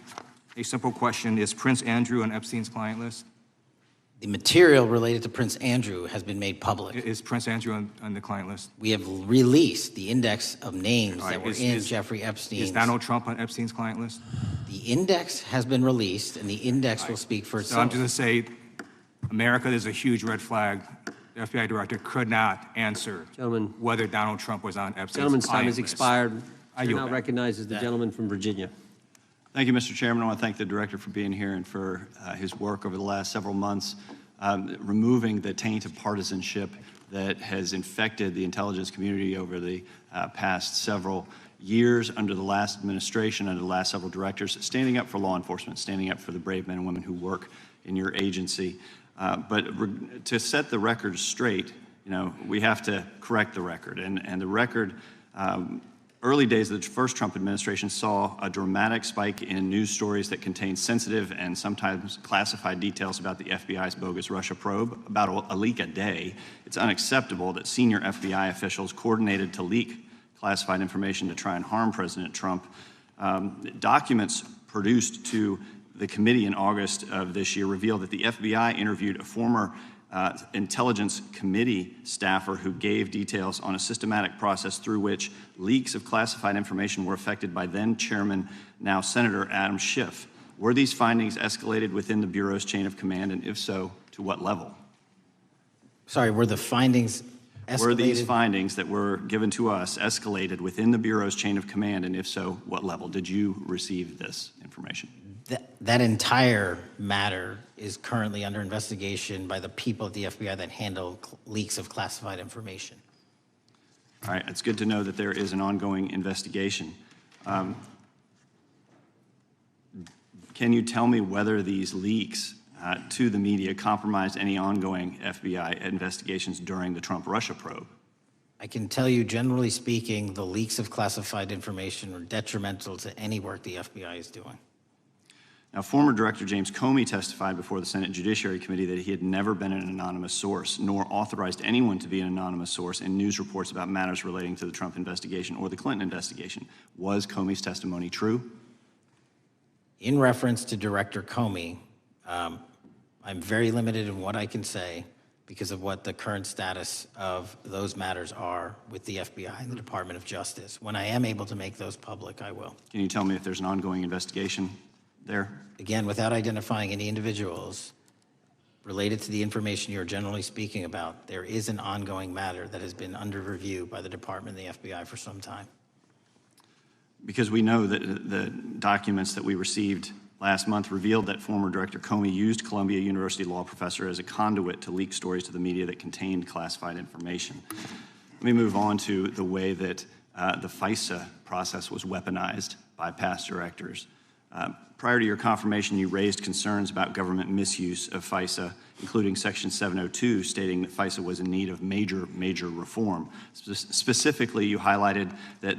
a simple question. Is Prince Andrew on Epstein's client list?
The material related to Prince Andrew has been made public.
Is Prince Andrew on the client list?
We have released the index of names
All right,
that were in Jeffrey Epstein's.
Is Donald Trump on Epstein's client list?
The index has been released, and the index will speak for
So I'm
itself.
just going to say, America, there's a huge red flag. The FBI director could not answer whether Donald Trump was on Epstein's
Gentleman's time
client
has
list.
expired.
I
Chair
yield
now
back.
recognizes the gentleman from Virginia.
Thank you, Mr. Chairman. I want to thank the director for being here and for his work over the last several months, removing the taint of partisanship that has infected the intelligence community over the past several years under the last administration, under the last several directors, standing up for law enforcement, standing up for the brave men and women who work in your agency. But to set the record straight, we have to correct the record. And the record, early days of the first Trump administration saw a dramatic spike in news stories that contained sensitive and sometimes classified details about the FBI's bogus Russia probe, about a leak a day. It's unacceptable that senior FBI officials coordinated to leak classified information to try and harm President Trump. Documents produced to the committee in August of this year revealed that the FBI interviewed a former Intelligence Committee staffer who gave details on a systematic process through which leaks of classified information were affected by then Chairman, now Senator Adam Schiff. Were these findings escalated within the Bureau's chain of command, and if so, to what level?
Sorry, were the findings escalated?
Were these findings that were given to us escalated within the Bureau's chain of command, and if so, what level? Did you receive this information?
That entire matter is currently under investigation by the people at the FBI that handle leaks of classified information.
All right, it's good to know that there is an ongoing investigation. Can you tell me whether these leaks to the media compromised any ongoing FBI investigations during the Trump-Russia probe?
I can tell you, generally speaking, the leaks of classified information are detrimental to any work the FBI is doing.
Now, former Director James Comey testified before the Senate Judiciary Committee that he had never been an anonymous source, nor authorized anyone to be an anonymous source in news reports about matters relating to the Trump investigation or the Clinton investigation. Was Comey's testimony true?
In reference to Director Comey, I'm very limited in what I can say because of what the current status of those matters are with the FBI and the Department of Justice. When I am able to make those public, I will.
Can you tell me if there's an ongoing investigation there?
Again, without identifying any individuals related to the information you're generally speaking about, there is an ongoing matter that has been under review by the Department and the FBI for some time.
Because we know that the documents that we received last month revealed that former Director Comey used Columbia University law professor as a conduit to leak stories to the media that contained classified information. Let me move on to the way that the FISA process was weaponized by past directors. Prior to your confirmation, you raised concerns about government misuse of FISA, including Section 702, stating that FISA was in need of major reform. Specifically, you highlighted that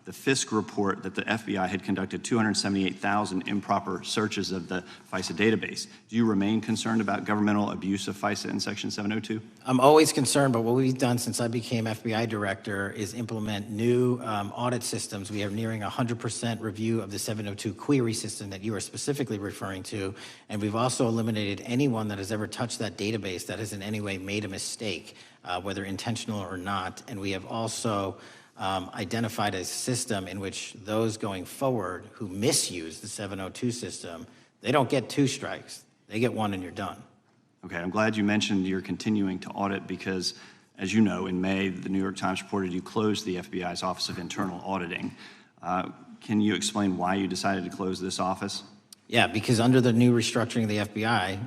the Fisk report that the FBI had conducted 278,000 improper searches of the FISA database. Do you remain concerned about governmental abuse of FISA in Section 702?
I'm always concerned, but what we've done since I became FBI director is implement new audit systems. We are nearing 100% review of the 702 query system that you are specifically referring to, and we've also eliminated anyone that has ever touched that database that has in any way made a mistake, whether intentional or not. And we have also identified a system in which those going forward who misuse the 702 system, they don't get 2 strikes. They get 1 and you're done.
Okay, I'm glad you mentioned you're continuing to audit because, as you know, in May, the New York Times reported you closed the FBI's Office of Internal Auditing. Can you explain why you decided to close this office?
Yeah, because under the new restructuring of the FBI,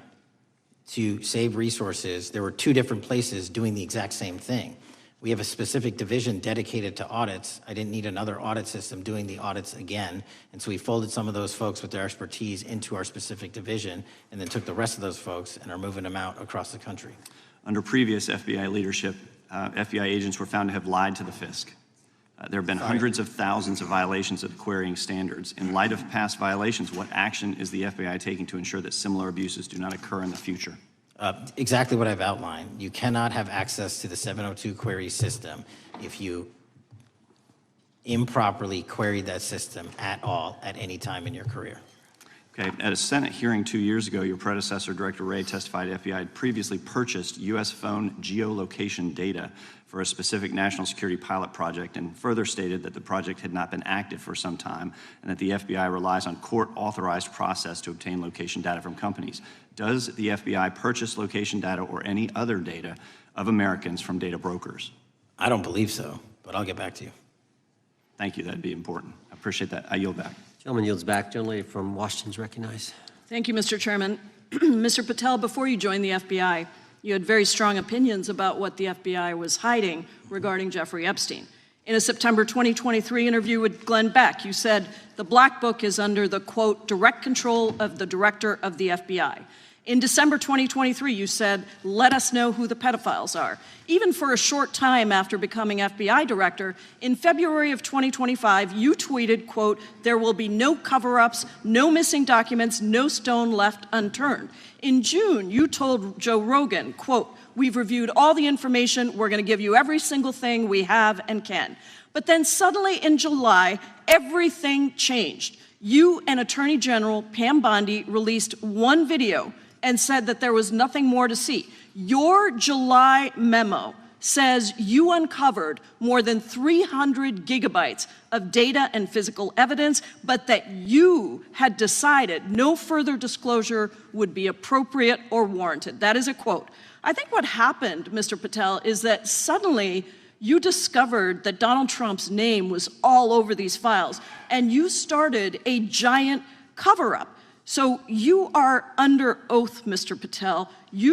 to save resources, there were 2 different places doing the exact same thing. We have a specific division dedicated to audits. I didn't need another audit system doing the audits again. And so we folded some of those folks with their expertise into our specific division and then took the rest of those folks and are moving them out across the country.
Under previous FBI leadership, FBI agents were found to have lied to the Fisk. There have been hundreds of thousands of violations of the querying standards. In light of past violations, what action is the FBI taking to ensure that similar abuses do not occur in the future?
Exactly what I've outlined. You cannot have access to the 702 query system if you improperly queried that system at all at any time in your career.
Okay, at a Senate hearing 2 years ago, your predecessor, Director Wray, testified FBI had previously purchased U.S. phone geolocation data for a specific national security pilot project and further stated that the project had not been active for some time and that the FBI relies on court-authorized process to obtain location data from companies. Does the FBI purchase location data or any other data of Americans from data brokers?
I don't believe so, but I'll get back to you.
Thank you, that'd be important. I appreciate that. I yield back.
Gentleman yields back. Gentleman from Washington is recognized.
Thank you, Mr. Chairman. Mr. Patel, before you joined the FBI, you had very strong opinions about what the FBI was hiding regarding Jeffrey Epstein. In a September 2023 interview with Glenn Beck, you said the Black Book is under the, quote, direct control of the director of the FBI. In December 2023, you said, let us know who the pedophiles are. Even for a short time after becoming FBI director, in February of 2025, you tweeted, quote, there will be no cover-ups, no missing documents, no stone left unturned. In June, you told Joe Rogan, quote, we've reviewed all the information, we're gonna give you every single thing we have and can. But then suddenly in July, everything changed. You and Attorney General Pam Bondi released one video and said that there was nothing more to see. Your July memo says you uncovered more than 300 gigabytes of data and physical evidence, but that you had decided no further disclosure would be appropriate or warranted. That is a quote. I think what happened, Mr. Patel, is that suddenly you discovered that Donald Trump's name was all over these files, and you started a giant cover-up. So you are under oath, Mr. Patel. You